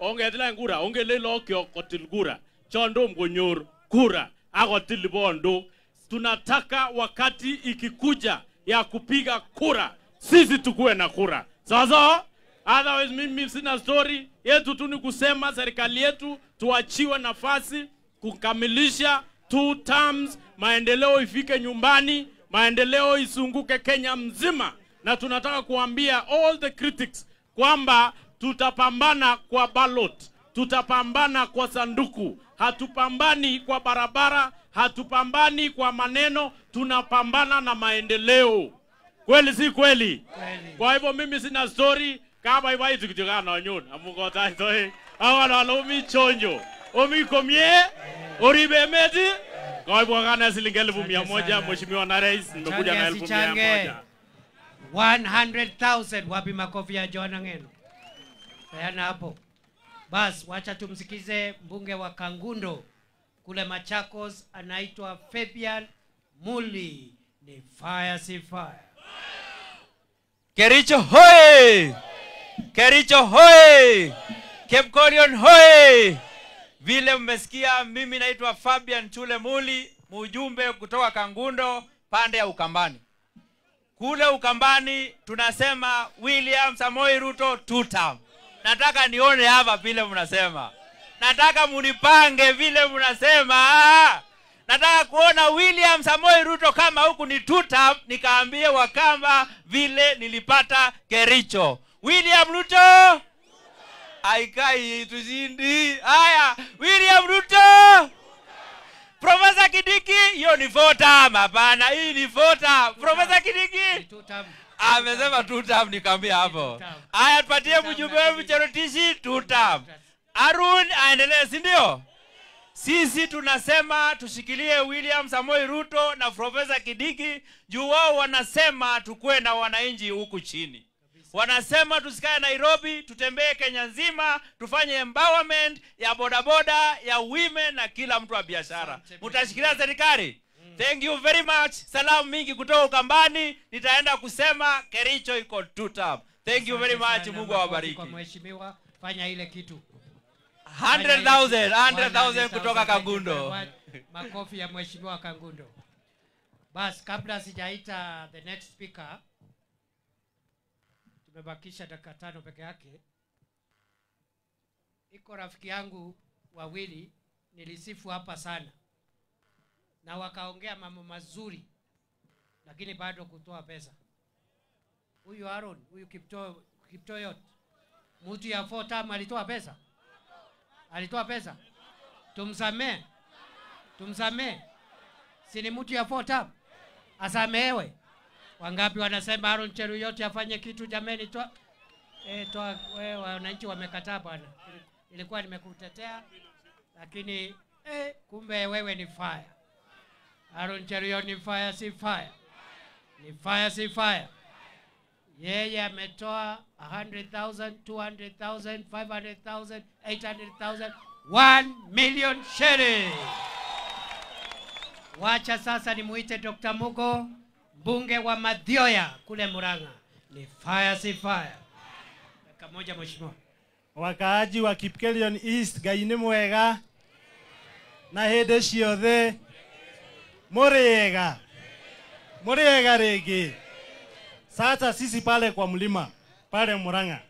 ongetila ngura, ongelelo kyo kotilgura. Chondo mgonyor kura, agotilibondo. Tunataka wakati ikikuja ya kupiga kura, sisi tukue na kura. Sasa, otherwise mimi sina story. Yetu tu ni kusema serikali yetu tuachiwe nafasi kukamilisha 2 terms, maendeleo ifike nyumbani, maendeleo isunguke Kenya mzima. Na tunataka kuambia all the critics kwamba tutapambana kwa ballot, tutapambana kwa sanduku, hatupambani kwa barabara, hatupambani kwa maneno, tunapambana na maendeleo. Kweli si kweli? Kwa hivyo mimi sina story kama ibai tukijogana na nyoni amugota itoe awana walomi chonjo omi komie oribe meti. Kwa hivyo kana shilingi 1,100 Mheshimiwa na Rais, nimekuja na 1,100. 100,000. Wapi makofi ya Johana Ngeno? Peana hapo. Bas, wacha tumsikize mbunge wa Kangundo kule Machakos, anaitwa Fabian Muli. Ni fire si fire? Kericho hoye! Kericho hoye! Kepkorion hoye! Vile mmesikia, mimi naitwa Fabian Chule Muli, mjumbe kutoka Kangundo pande ya Ukambani. Kule Ukambani tunasema William Samoei Ruto 2 term. Nataka nione hapa vile mnasema. Nataka munipange vile mnasema. Nataka kuona William Samoei Ruto kama huku ni 2 term, nikaambie Wakamba vile nilipata Kericho. William Ruto! Aikai tuzindi. Haya, William Ruto! Professor Kidiki, hiyo ni 4 term. Hapana, hii ni 4 term. Professor Kidiki? 2 term. Amesema 2 term, nikamwambia hapo. Haya, tupatie mjumbe wetu Cherotishi 2 term. Arun aendelee, si ndio? Sisi tunasema tushikilie William Samoei Ruto na Professor Kidiki, juu wao wanasema tukue na wananchi huku chini. Wanasema tusikae Nairobi, tutembee Kenya nzima, tufanye empowerment ya bodaboda, ya women na kila mtu wa biashara. Mtashikilia serikali? Thank you very much. Salamu mingi kutoka Ukambani, nitaenda kusema Kericho iko 2 term. Thank you very much. Mungu awabariki. Kwa mheshimiwa, fanya ile kitu. 100,000 kutoka Kangundo. Makofi ya mheshimiwa Kangundo. Bas, kabla sijaita the next speaker, tumebakisha dakika 5 peke yake. Iko rafiki yangu wawili nilisifu hapa sana, na wakaongea mambo mazuri, lakini bado kutoa pesa. Huyu Aaron, huyu Kiptoyot, Mtu ya 4 term alitoa pesa? Alitoa pesa? Tumsamee. Tumsamee. Si ni mtu ya 4 term? Asamehewe. Wangapi wanasema Aaron Cheruiyot afanye kitu jameni? Toa wewe, wananchi wamekataa bwana. Ilikuwa nimekutetea lakini kumbe wewe ni fire. Aaron Cheruiyot ni fire si fire. Ni fire si fire. Yeye ametoa 100,000, 200,000, 500,000, 800,000, 1 million shillings. Wacha sasa nimuite Dr. Mugo, mbunge wa Mathioya kule Murang'a. Ni fire si fire. Dakika moja mheshimiwa. Wakaaji wa Kipkelion East gaine mwega na hede ciothe muriega rege. Sasa sisi pale kwa mlima pale Murang'a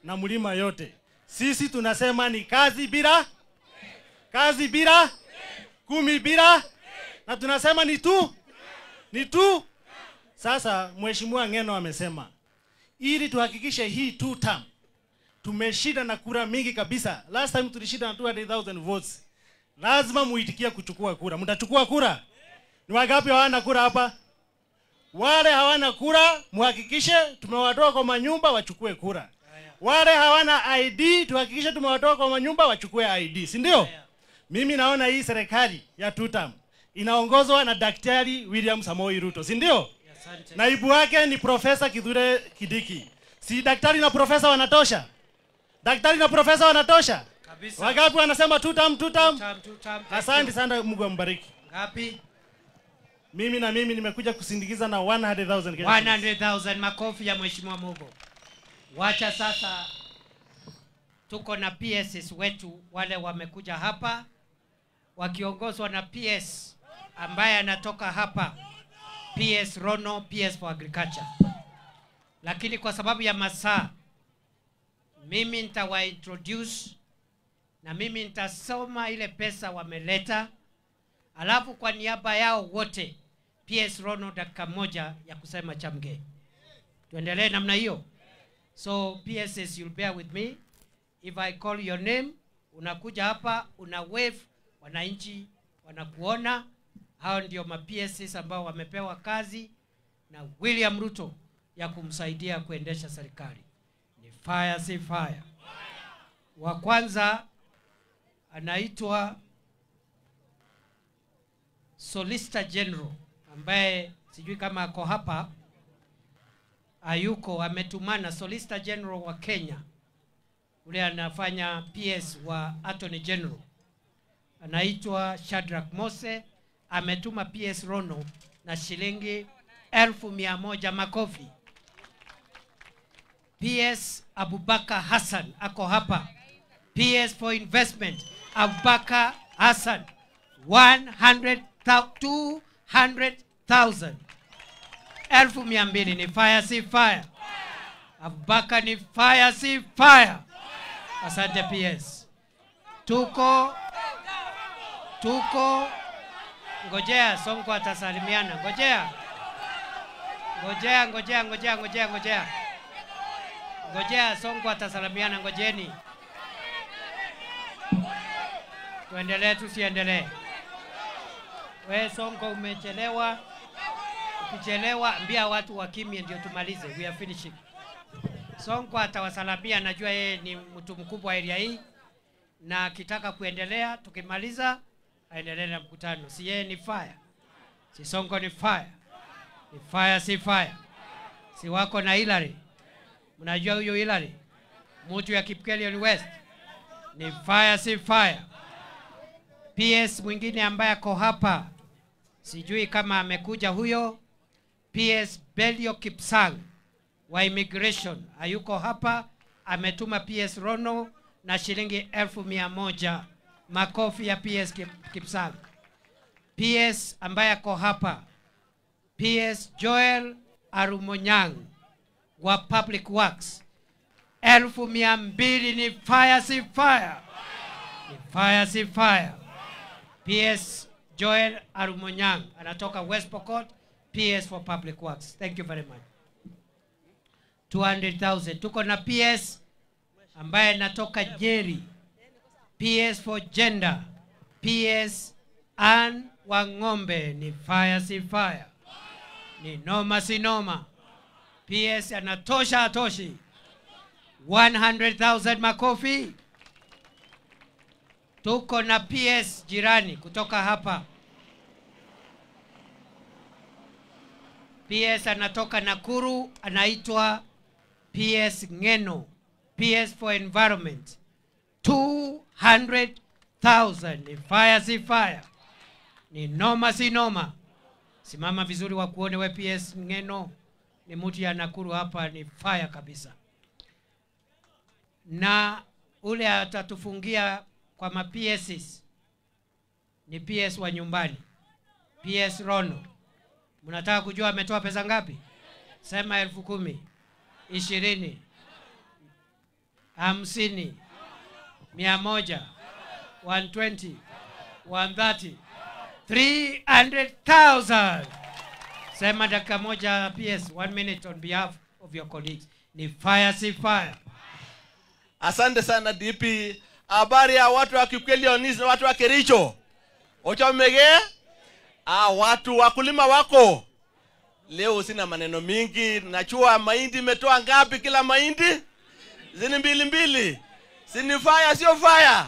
na mlima yote sisi tunasema ni kazi bila 10 bila, na tunasema ni tu. Sasa mheshimiwa Ng'eno amesema ili tuhakikishe hii 2 term tumeshinda na kura mingi kabisa. Last time tulishinda na 200,000 votes. Lazima muitikie kuchukua kura. Mtachukua kura? Ni wangapi hawana kura hapa? Wale hawana kura muhakikishe tumewatoa kwa manyumba wachukue kura. Wale hawana ID tuhakikishe tumewatoa kwa manyumba wachukue ID, si ndio? Mimi naona hii serikali ya 2 term inaongozwa na Daktari William Samoei Ruto, si ndio? Naibu wake ni Profesa Kithure Kindiki. Si daktari na profesa wanatosha? Daktari na profesa wanatosha? Kabisa. Wangapi wanasema 2 term? Asante sana, Mungu ambariki. Ngapi? Mimi nimekuja kusindikiza na 100,000 Kenya. 100,000 makofi ya mheshimiwa Mugo. Wacha sasa tuko na PSs wetu wale wamekuja hapa wakiongozwa na PS ambaye anatoka hapa, PS Rono, PS for Agriculture. Lakini kwa sababu ya masaa mimi nitawa introduce na mimi nitasoma ile pesa wameleta, alafu kwa niaba yao wote PS Rono dakika moja ya kusema chamge. Tuendelee namna hiyo. So PSs, you'll bear with me. If I call your name, unakuja hapa, una wave, wananchi wanakuona. Hao ndio ma PSs ambao wamepewa kazi na William Ruto ya kumsaidia kuendesha serikali. Ni fire si fire. Wa kwanza anaitwa Solicitor General ambaye sijui kama ako hapa. Ayuko ametumana, Solicitor General wa Kenya. Ule anafanya PS wa Attorney General. Anaitwa Shadrack Mose, ametuma PS Rono na shilingi 1,100 makofi. PS Abubakar Hassan ako hapa. PS for Investment Abubakar Hassan 200,000. 1,200 ni fire si fire. Abubakar ni fire si fire. Asante PS. Tuko ngojea Sonko atasalimiana. Ngojea Sonko atasalimiana, ngojeni. Tuendelee tusiendelee? We Sonko umechelewa. Ukichelewa ambia watu wakimie ndio tumalize. We are finishing. Sonko atawasalamia, najua yeye ni mtu mkubwa area hii. Na akitaka kuendelea tukimaliza aendelee na mkutano. Si yeye ni fire. Si Sonko ni fire. Ni fire si fire. Si wako na Hillary. Mnajua huyo Hillary? Mtu ya Kipkelion West. Ni fire si fire. PS mwingine ambaye ako hapa, sijui kama amekuja huyo, PS Belio Kipsang wa Immigration. Hayuko hapa, ametuma PS Rono na shilingi 1,100. Makofi ya PS Kipsang. PS ambaye ako hapa, PS Joel Arumonyang wa Public Works. 1,200 ni fire si fire. Ni fire si fire. PS Joel Arumonyang anatoka West Pokot, PS for Public Works. Thank you very much. 200,000. Tuko na PS ambaye natoka Nyeri, PS for Gender, PS Ann Wang'ombe, ni fire si fire, ni noma si noma. PS anatosha atoshi. 100,000 makofi. Tuko na PS jirani kutoka hapa. PS anatoka Nakuru, anaitwa PS Ngeno, PS for Environment. 200,000. Ni fire si fire, ni noma si noma. Simama vizuri wa kuone we PS Ngeno, ni mtu ya Nakuru hapa, ni fire kabisa. Na ule atatufungia kwa ma PSs ni PS wa nyumbani, PS Rono. Mnataka kujua ametoa pesa ngapi? Sema 10,000, 20, 50, 100, 120, 130, 300,000. Sema dakika moja PS, 1 minute on behalf of your colleagues. Ni fire si fire. Asante sana DP. Habari ya watu wa Kipkelionis na watu wa Kericho. Ochomege? Watu wakulima wako. Leo sina maneno mingi. Nachua mahindi imetoa ngapi kila mahindi? Zini mbili. Sini fire sio fire.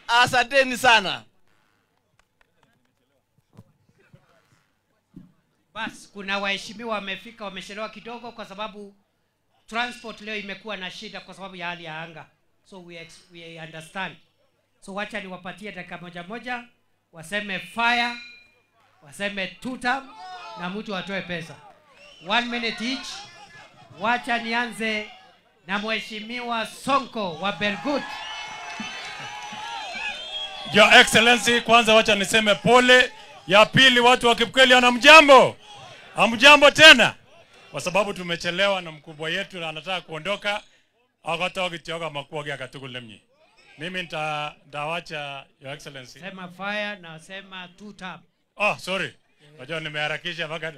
Asanteni sana. Bas, kuna waheshimiwa wamefika, wamechelewa kidogo kwa sababu transport leo imekuwa na shida kwa sababu ya hali ya anga. So we understand. So wacha niwapatie dakika moja, waseme fire, waseme tutam, na mtu atoe pesa. 1 minute each. Wacha nianze na Mheshimiwa Sonko wa Belgut. Your Excellency, kwanza wacha niseme pole. Ya pili, watu wa Kipkeli wanamjambo. Hamjambo tena. Kwa sababu tumechelewa na mkubwa yetu na anataka kuondoka. Akatoka kitioga makuoge akatugulemnyi. Mimi nitawacha Your Excellency. Sema fire na sema tutam. Sorry. Najua nimeharakisha mpaka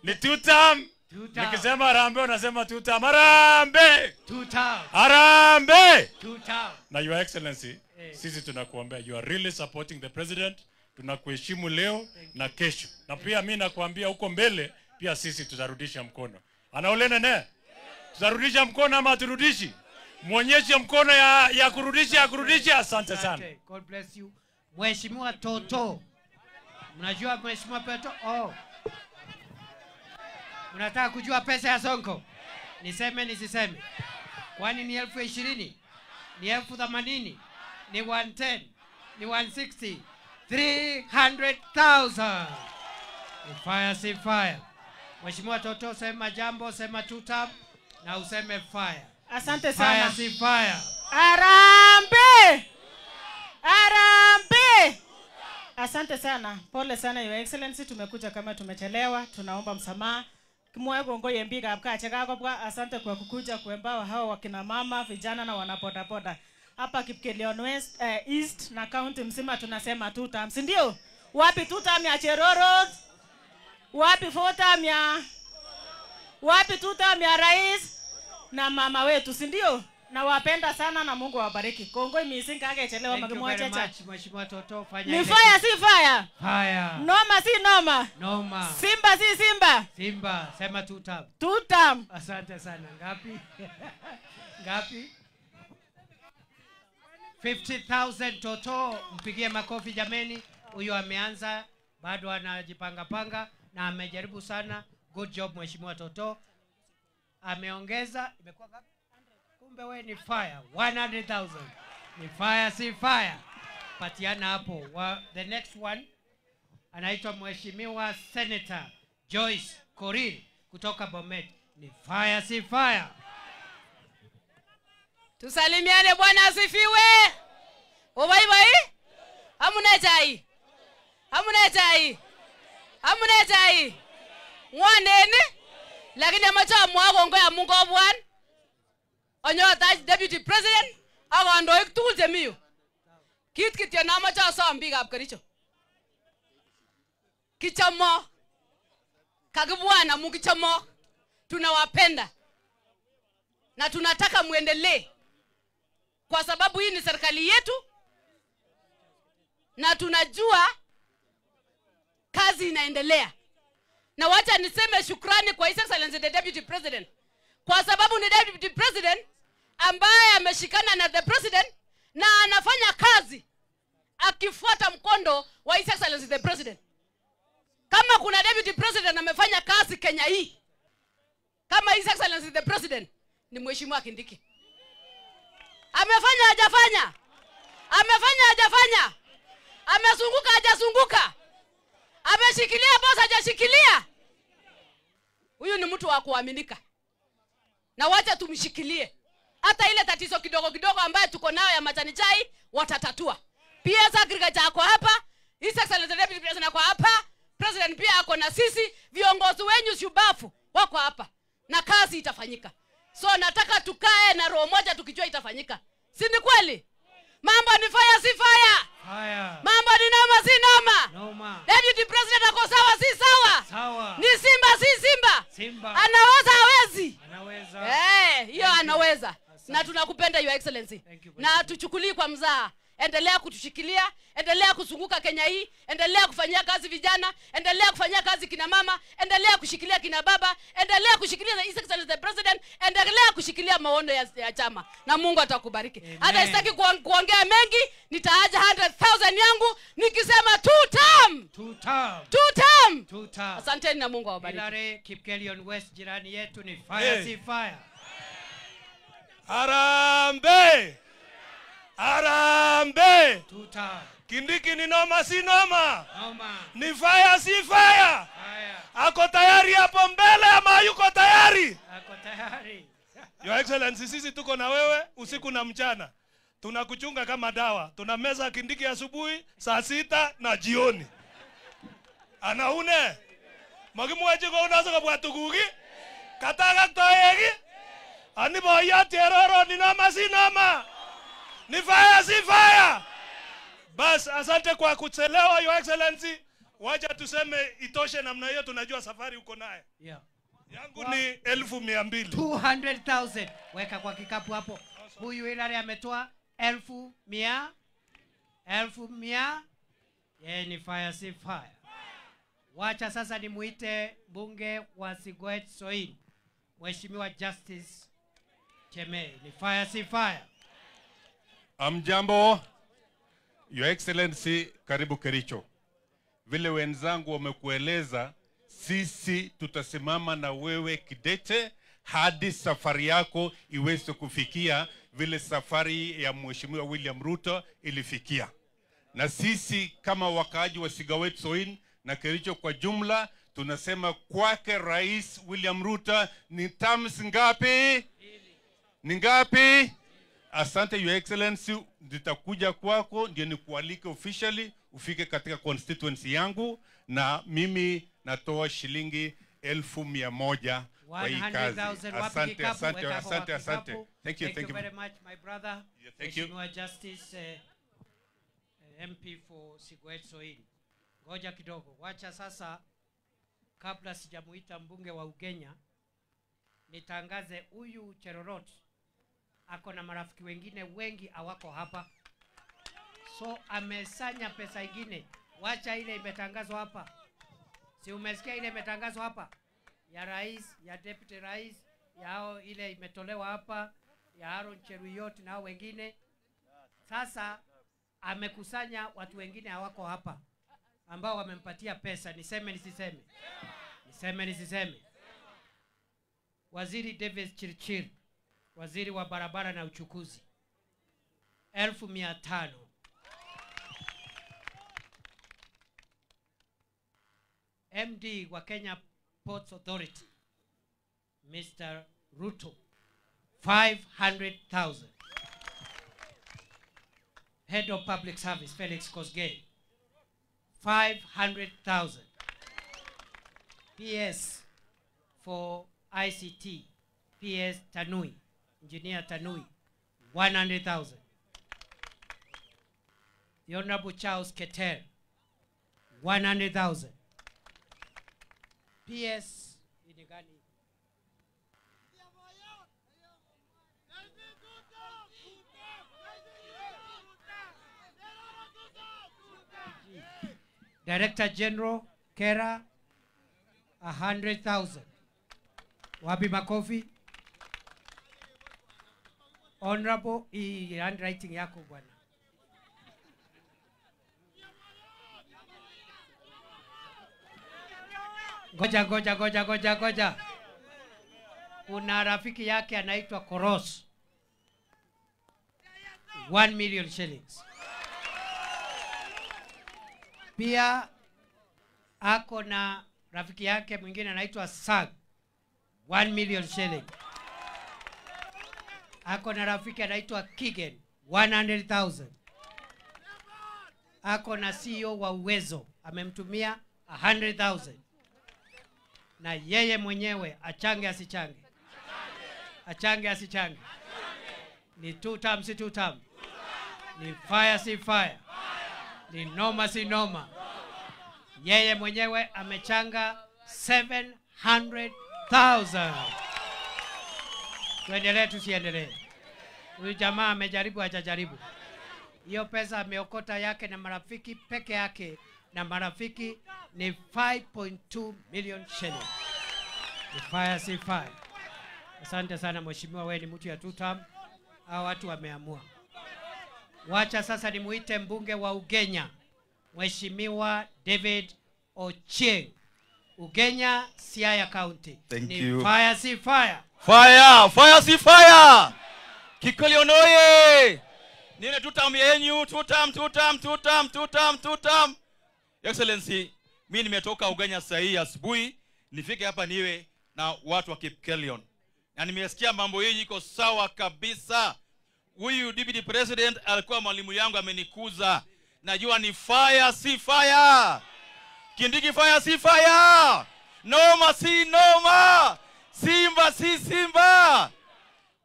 ni tutam. Nikisema Harambee unasema tutam. Harambee. Tutam. Harambee. Tutam. Na Your Excellency, sisi tunakuombea, you are really supporting the president. Tunakuheshimu leo na kesho. Na pia mimi nakuambia huko mbele pia sisi tutarudisha mkono. Anaolena ne? Tutarudisha mkono ama turudishi? Muonyeshe mkono ya kurudisha. Asante sana. God bless you. Mheshimiwa Toto. Mnajua Mheshimiwa Toto? Mnataka kujua pesa ya Sonko? Niseme nisiseme? Kwani ni 20,000? Ni 80,000? Ni 110? Ni 160? 300,000. Ni fire si fire. Mheshimiwa Toto, sema jambo, sema tutam na useme fire. Asante sana. Fire si fire. Harambee. Harambee. Asante sana. Pole sana Your Excellency, tumekuja kama tumechelewa, tunaomba msamaha. Kimwae gongo yembiga apkache kakobwa. Asante kwa kukuja kuembawa hao wakina mama, vijana na wanabodaboda. Hapa Kipkelion West, East na county mzima tunasema tutam. Si ndio? Wapi tutam ya Cheroro? Wapi tutam ya rais na mama wetu, si ndio? Na wapenda sana na Mungu awabariki. Kongo imisinga akechelewa magimwa chacha. Mheshimiwa Toto, fanya ni fire si fire. Fire. Noma si noma. Noma. Simba si simba. Simba, sema tutam. Tutam. Asante sana. Ngapi? Ngapi? 50,000 Toto, mpigie makofi jameni. Huyo ameanza, bado anajipanga na amejaribu sana. Good job Mheshimiwa Toto. Ameongeza, imekuwa ngapi? Kumbe we ni fire. 100,000. Ni fire si fire. Patiana hapo. The next one anaitwa Mheshimiwa Senator Joyce Korir kutoka Bomet. Ni fire si fire. Tusalimiane, Bwana asifiwe. Bye. Hamuna chai. Ngwaneni. Lakini amacha mwago ngo ya Mungu obwan. Onyota Deputy President akandoik tugul chemiyu. Kit kityo namache asom biikab Kericho. Kichomo. Kakibwana Mungu kichomo. Tunawapenda. Na tunataka muendelee kwa sababu hii ni serikali yetu na tunajua kazi inaendelea. Na wacha niseme shukrani kwa His Excellency the Deputy President, kwa sababu ni Deputy President ambaye ameshikana na the President na anafanya kazi akifuata mkondo wa His Excellency the President. Kama kuna Deputy President amefanya kazi Kenya hii kama His Excellency the President, ni Mheshimiwa Kindiki. Amefanya hajafanya? Amefanya hajafanya? Amezunguka hajazunguka? Ameshikilia boss hajashikilia? Huyu ni mtu wa kuaminika. Na wacha tumshikilie. Hata ile tatizo kidogo kidogo ambaye tuko nayo ya majani chai watatatua. PS Agriculture ako hapa, His Excellency Deputy President ako hapa, President pia ako na sisi, viongozi wenyu shubafu wako hapa. Na kazi itafanyika. So nataka tukae na roho moja tukijua itafanyika. Si ni kweli? Mambo ni fire si fire. Mambo ni noma si noma. Deputy President ako sawa si sawa. Ni simba si simba. Anaweza hawezi? Anaweza. Hiyo anaweza. Na tunakupenda Your Excellency. Na tuchukulii kwa mzaha. Endelea kutushikilia, endelea kuzunguka Kenya hii, endelea kufanyia kazi vijana, endelea kufanyia kazi kina mama, endelea kushikilia kina baba, endelea kushikilia His Excellency the President, endelea kushikilia maono ya chama. Na Mungu atakubariki. Hata sitaki kuongea mengi, nitaaja 100,000 yangu nikisema 2 term. 2 term. Asanteni na Mungu awabariki. Hilary Kipkelion West, jirani yetu, ni fire si fire. Harambee! Harambee! Kindiki ni noma si noma? Noma. Ni fire si fire? Fire. Ako tayari hapo mbele ama yuko tayari? Ako tayari. Your Excellency, sisi tuko na wewe usiku na mchana. Tunakuchunga kama dawa. Tunameza Kindiki asubuhi, saa 6 na jioni. Anaune. Magimwaje ko unazo kwa bwatugugi? Kataga toyegi? Ani boya teroro ni noma si noma? Ni fire si fire? Bas, asante kwa kuchelewa Your Excellency. Wacha tuseme itoshe namna hiyo, tunajua safari uko naye. Yeah. Yangu ni 1200. 200,000. Weka kwa kikapu hapo. Huyu Hilary ametoa 1,100. 1,100. Yeye ni fire si fire. Wacha sasa nimuite bunge wa Sigwet Soin, Mheshimiwa Justice Chemei. Ni fire si fire? Amjambo, Your Excellency, karibu Kericho. Vile wenzangu wamekueleza, sisi tutasimama na wewe kidete hadi safari yako iweze kufikia vile safari ya Mheshimiwa William Ruto ilifikia. Na sisi kama wakaaji wa Sigawet Soin na Kericho kwa jumla, tunasema kwake Rais William Ruto ni terms ngapi? Ni ngapi? Asante Your Excellency, nitakuja kwako ndio nikualike officially ufike katika constituency yangu, na mimi natoa shilingi 1,100 kwa hii kazi. Asante, asante, asante, asante. Thank you very much my brother. Yeah, thank you. Mheshimiwa Justice MP for Sigwet Soin. Ngoja kidogo. Wacha sasa, kabla sijamuita mbunge wa Ugenya, nitangaze huyu Cherorot ako na marafiki wengine wengi hawako hapa. So amesanya pesa ingine. Wacha ile imetangazwa hapa. Si umesikia ile imetangazwa hapa? Ya rais, ya deputy rais, yao ile imetolewa hapa, ya Aaron Cheruiyot na hao wengine. Sasa amekusanya watu wengine hawako hapa ambao wamempatia pesa. Niseme nisiseme? Niseme nisiseme? Waziri Davis Chirchir, waziri wa barabara na uchukuzi, 1,500. MD wa Kenya Ports Authority, Mr. Ruto, 500,000. Head of Public Service, Felix Kosgei, 500,000. PS for ICT, PS Tanui, Engineer Tanui, 100,000. The Honorable Charles Keter, 100,000. PS Inigani. Director General Kera 100,000. Wapi makofi? Honorable, hii handwriting yako bwana. Ngoja. Kuna rafiki yake anaitwa Koros. 1 million shillings. Pia ako na rafiki yake mwingine anaitwa Sag. 1 million shilling. Ako na rafiki anaitwa Kigen. 100,000. Ako na CEO wa Uwezo. Amemtumia 100,000. Na yeye mwenyewe achange asichange. Achange asichange. Ni 2 term si 2 term. Ni fire si fire. Ni noma si noma. Yeye mwenyewe amechanga 700,000. Tuendelee tusiendelee? Huyu jamaa amejaribu hajajaribu. Hiyo pesa ameokota yake na marafiki peke yake, na marafiki ni 5.2 million shillings. Ni fire si fire. Asante sana mheshimiwa, wewe ni mtu ya 2 term. Hao watu wameamua. Wacha sasa nimuite mbunge wa Ugenya, Mheshimiwa David Ochieng. Ugenya, Siaya County. Thank Ni you. fire si fire. Fire si fire. Kikolion oye. Nine 2 term yenyu, 2 term. Excellency, mimi nimetoka Ugenya saa hii asubuhi, nifike hapa niwe na watu wa Kipkelion. Na nimesikia mambo hii iko sawa kabisa. Huyu deputy president alikuwa mwalimu yangu, amenikuza. Najua ni fire si fire. Kindiki fire si fire. Noma si noma. Simba si Simba.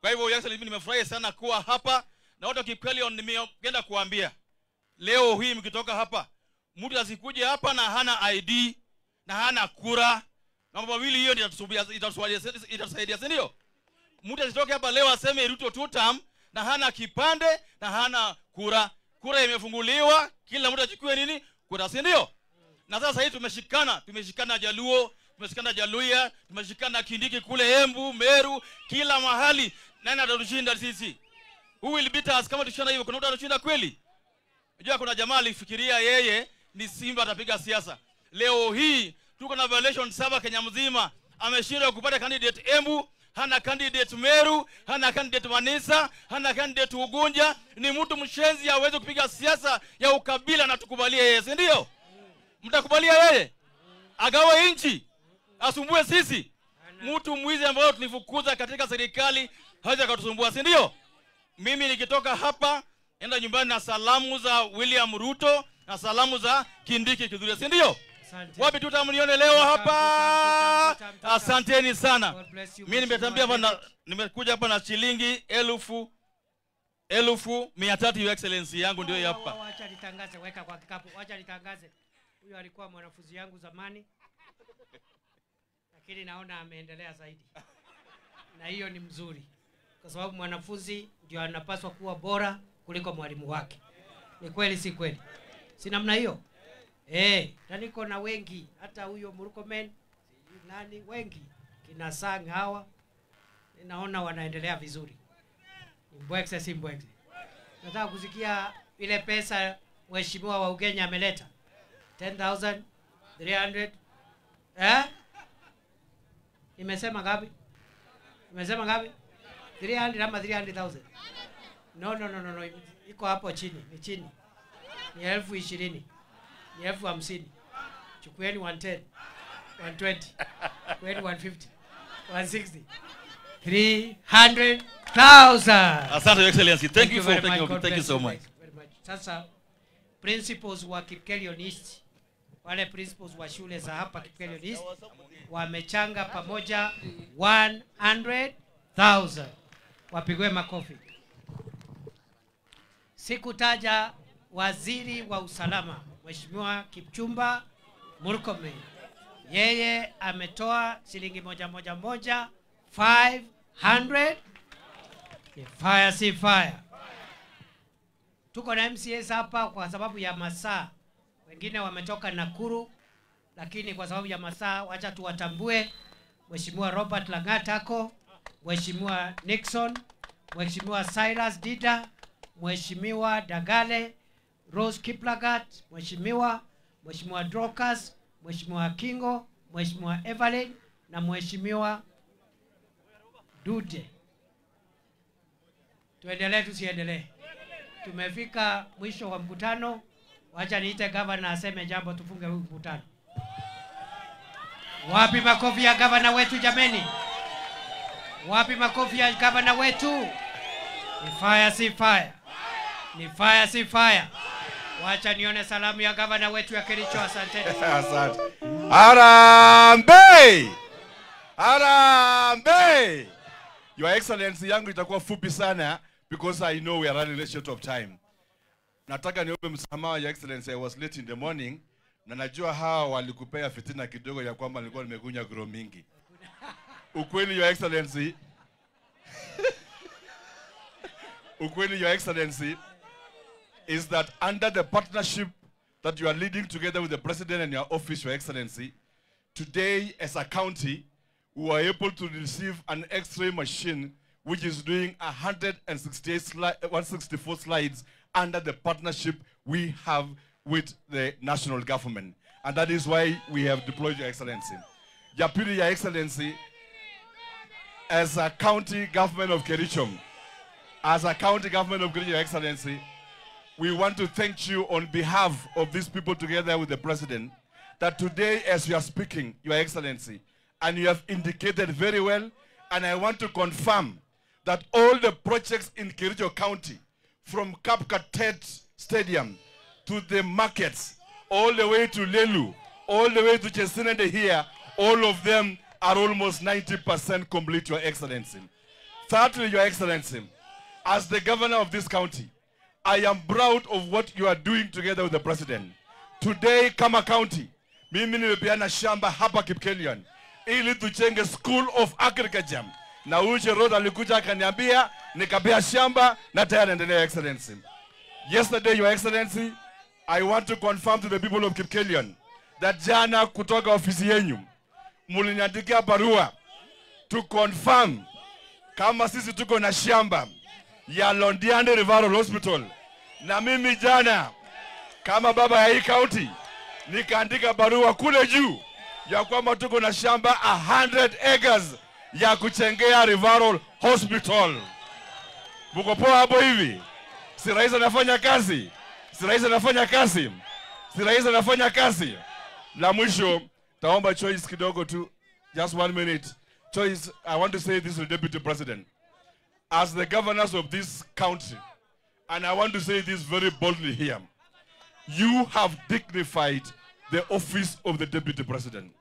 Kwa hivyo Excellency, mimi nimefurahi sana kuwa hapa na watu wa Kipkelion. Nimeenda kuambia leo hii mkitoka hapa, mtu asikuje hapa na hana ID na hana kura. Mambo mawili hiyo ndio itasaidia, si ndio? Mtu asitoke hapa leo aseme Ruto 2 term na hana kipande na hana kura. Kura imefunguliwa, kila mtu achukue nini? Kura, si ndio? Na sasa hii tumeshikana Jaluo, tumeshikana Jaluya, tumeshikana Kindiki kule Embu, Meru, kila mahali. Nani atatushinda sisi? Who will beat us? Kama tushana hivyo, kuna mtu atashinda kweli? Unajua kuna jamaa alifikiria yeye ni Simba atapiga siasa. Leo hii tuko na violation 7 Kenya mzima. Ameshindwa kupata candidate Embu, hana candidate Meru, hana candidate Manisa, hana candidate Ugunja. Ni mtu mshenzi, hawezi kupiga siasa ya ukabila na tukubalie yeye, si ndio? Mtakubalia yeye? Agawe inchi, asumbue sisi. Mtu mwizi ambaye tulifukuza katika serikali hawezi akatusumbua, si ndio? Mimi nikitoka hapa enda nyumbani na salamu za William Ruto na salamu za Kindiki Kithure, si ndio? Wapi tutamnione leo hapa? Asanteni sana. Mimi nimetambia hapa, nimekuja hapa na shilingi 1,300, Your Excellency yangu ndio hapa. Wacha nitangaze, weka kwa kikapu. Wacha nitangaze. Huyo alikuwa mwanafunzi yangu zamani, lakini naona ameendelea zaidi. Na hiyo ni mzuri, kwa sababu mwanafunzi ndio anapaswa kuwa bora kuliko mwalimu wake. Ni kweli si kweli? Si namna hiyo? Na niko na wengi, hata huyo Murkomen, nani wengi, kina Sang hawa, ninaona wanaendelea vizuri. Mbwekse si mbwekse. Nataka kusikia ile pesa mheshimiwa wa Ugenya ameleta. 10,300. Imesema ngapi? 300 ama 300,000? No. Iko hapo chini, ni chini. Ni 20,000. Ni 50,000. Chukueni 110, 120, chukueni 150, 160, 300,000. Asante Your Excellency. Thank you so much. Sasa principals wa Kipkelion East, wale principals wa shule za hapa Kipkelion East wamechanga pamoja 100,000. Wapigwe makofi. Sikutaja waziri wa usalama Mheshimiwa Kipchumba Murkomen. Yeye ametoa shilingi moja 500. Ni fire si fire. Tuko na MCAs hapa kwa sababu ya masaa. wengine wametoka Nakuru, lakini kwa sababu ya masaa wacha tuwatambue. Mheshimiwa Robert Langatako, Mheshimiwa Nixon, Mheshimiwa Cyrus Dida, Mheshimiwa Dagale, Rose Kiplagat, Mheshimiwa Drokas, Mheshimiwa Kingo, Mheshimiwa Evelyn na Mheshimiwa Dude. Tuendelee tusiendelee? Tumefika mwisho wa mkutano. Wacha niite gavana aseme jambo tufunge huu mkutano. Wapi makofi ya gavana wetu jameni? Wapi makofi ya gavana wetu? Ni fire si fire. Ni fire si fire. Wacha nione salamu ya gavana wetu ya Kericho. Asante. Asante. Harambee! Harambee! Your Excellency, yangu itakuwa fupi sana because I know we are running short of time. Nataka niombe msamaha, Your Excellency, I was late in the morning. Na najua hawa walikupea fitina kidogo ya kwamba nilikuwa nimekunya gro mingi. Ukweli, Your Excellency. Ukweli, Your Excellency, is that under the partnership that you are leading together with the President and your office, Your Excellency, today as a county, we were able to receive an X-ray machine which is doing 164 slides under the partnership we have with the national government. And that is why we have deployed, Your Excellency. Yapiri, Your Excellency, as a county government of Kericho, Your Excellency, we want to thank you on behalf of these people together with the President, that today as we are speaking, Your Excellency, and you have indicated very well, and I want to confirm that all the projects in Kericho County, from Kapkatet Stadium to the markets, all the way to Lelu, all the way to Chesinende here, all of them are almost 90% complete, Your Excellency. Thirdly, Your Excellency, as the governor of this county, I am proud of what you are doing together with the President. Today, Kama County, mimi nimepeana shamba hapa Kipkelion ili tuchenge School of Agriculture. Na Uche Road alikuja akaniambia nikapea shamba na tayari endelea, Excellency. Yesterday, Your Excellency, I want to confirm to the people of Kipkelion that jana kutoka ofisi yenu muliniandikia barua to confirm kama sisi tuko na shamba ya Londiani Referral Hospital. Na mimi jana kama baba ya hii county nikaandika barua kule juu ya kwamba tuko na shamba 100 acres ya kuchengea Referral Hospital. Muko poa hapo hivi? Si rais anafanya kazi? Si rais anafanya kazi? Si rais anafanya kazi? La mwisho, taomba Choice kidogo tu. Just 1 minute. Choice, I want to say this to the Deputy President. As the governors of this country, and I want to say this very boldly here, you have dignified the office of the Deputy President.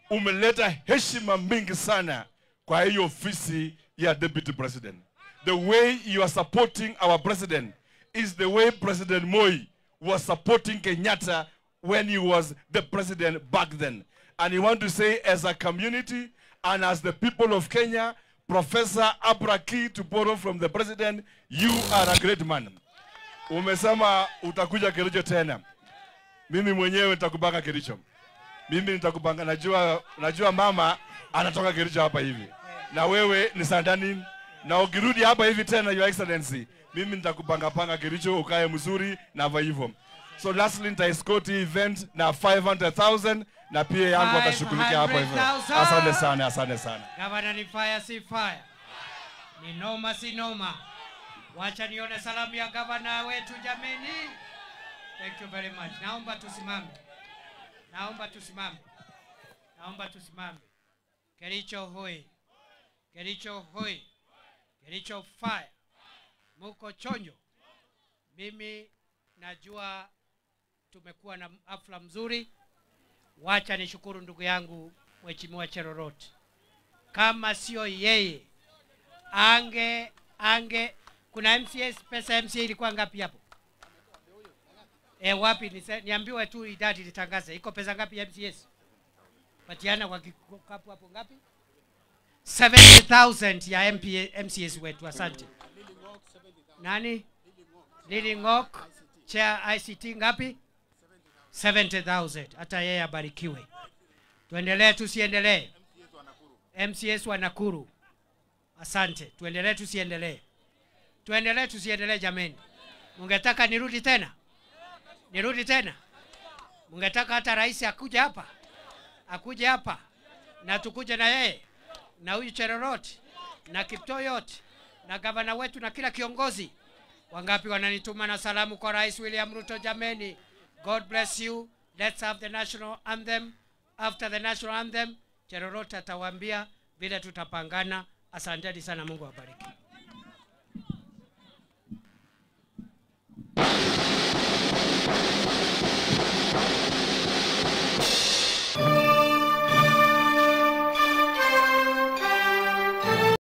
Umeleta heshima mingi sana kwa hiyo ofisi ya Deputy President. The way you are supporting our President is the way President Moi was supporting Kenyatta when he was the President back then. And I want to say, as a community and as the people of Kenya, Professor Abraki, to borrow from the President, you are a great man. Umesema utakuja Kericho tena. Mimi mwenyewe nitakupanga Kericho. Mimi nitakupanga, najua mama anatoka Kericho hapa hivi. Na wewe ni Sandani. Na ukirudi hapa hivi tena, Your Excellency, mimi nitakupanga Kericho ukae mzuri na hivyo. So lastly, nitaescort event na 500,000 na pia yangu atashughulikia hapa hivyo. Asante sana, asante sana. Gavana, ni fire si fire. Ni noma si noma. Wacha nione salamu ya gavana wetu jameni. Thank you very much. Naomba tusimame. Naomba tusimame. Naomba tusimame. Kericho hoi. Kericho hoi. Kericho fire. Muko chonjo. Mimi najua tumekuwa na hafla mzuri. Wacha nishukuru ndugu yangu Mheshimiwa Cherorot. Kama sio yeye kuna MCS, pesa MCA ilikuwa ngapi hapo? Wapi niambiwe tu idadi litangaza. Iko pesa ngapi ya MCS? Patiana kwa kikapu hapo ngapi? 70,000 ya MCS wetu, asante. Nani? Lili Ngok, Chair ICT ngapi? 70,000. Hata yeye abarikiwe. Tuendelee tusiendelee? MCS wa Nakuru. Asante. Tuendelee tusiendelee? Tuendelee tusiendelee jameni? Mungetaka nirudi tena? Nirudi tena? Mungetaka hata rais akuje hapa? Akuje hapa na tukuje na yeye na huyu Cherorot na Kiptoyot na gavana wetu na kila kiongozi? Wangapi wananituma na salamu kwa Rais William Ruto jameni? God bless you. Let's have the national anthem. After the national anthem, Cherorot atawaambia vile tutapangana. Asanteni sana, Mungu awabariki.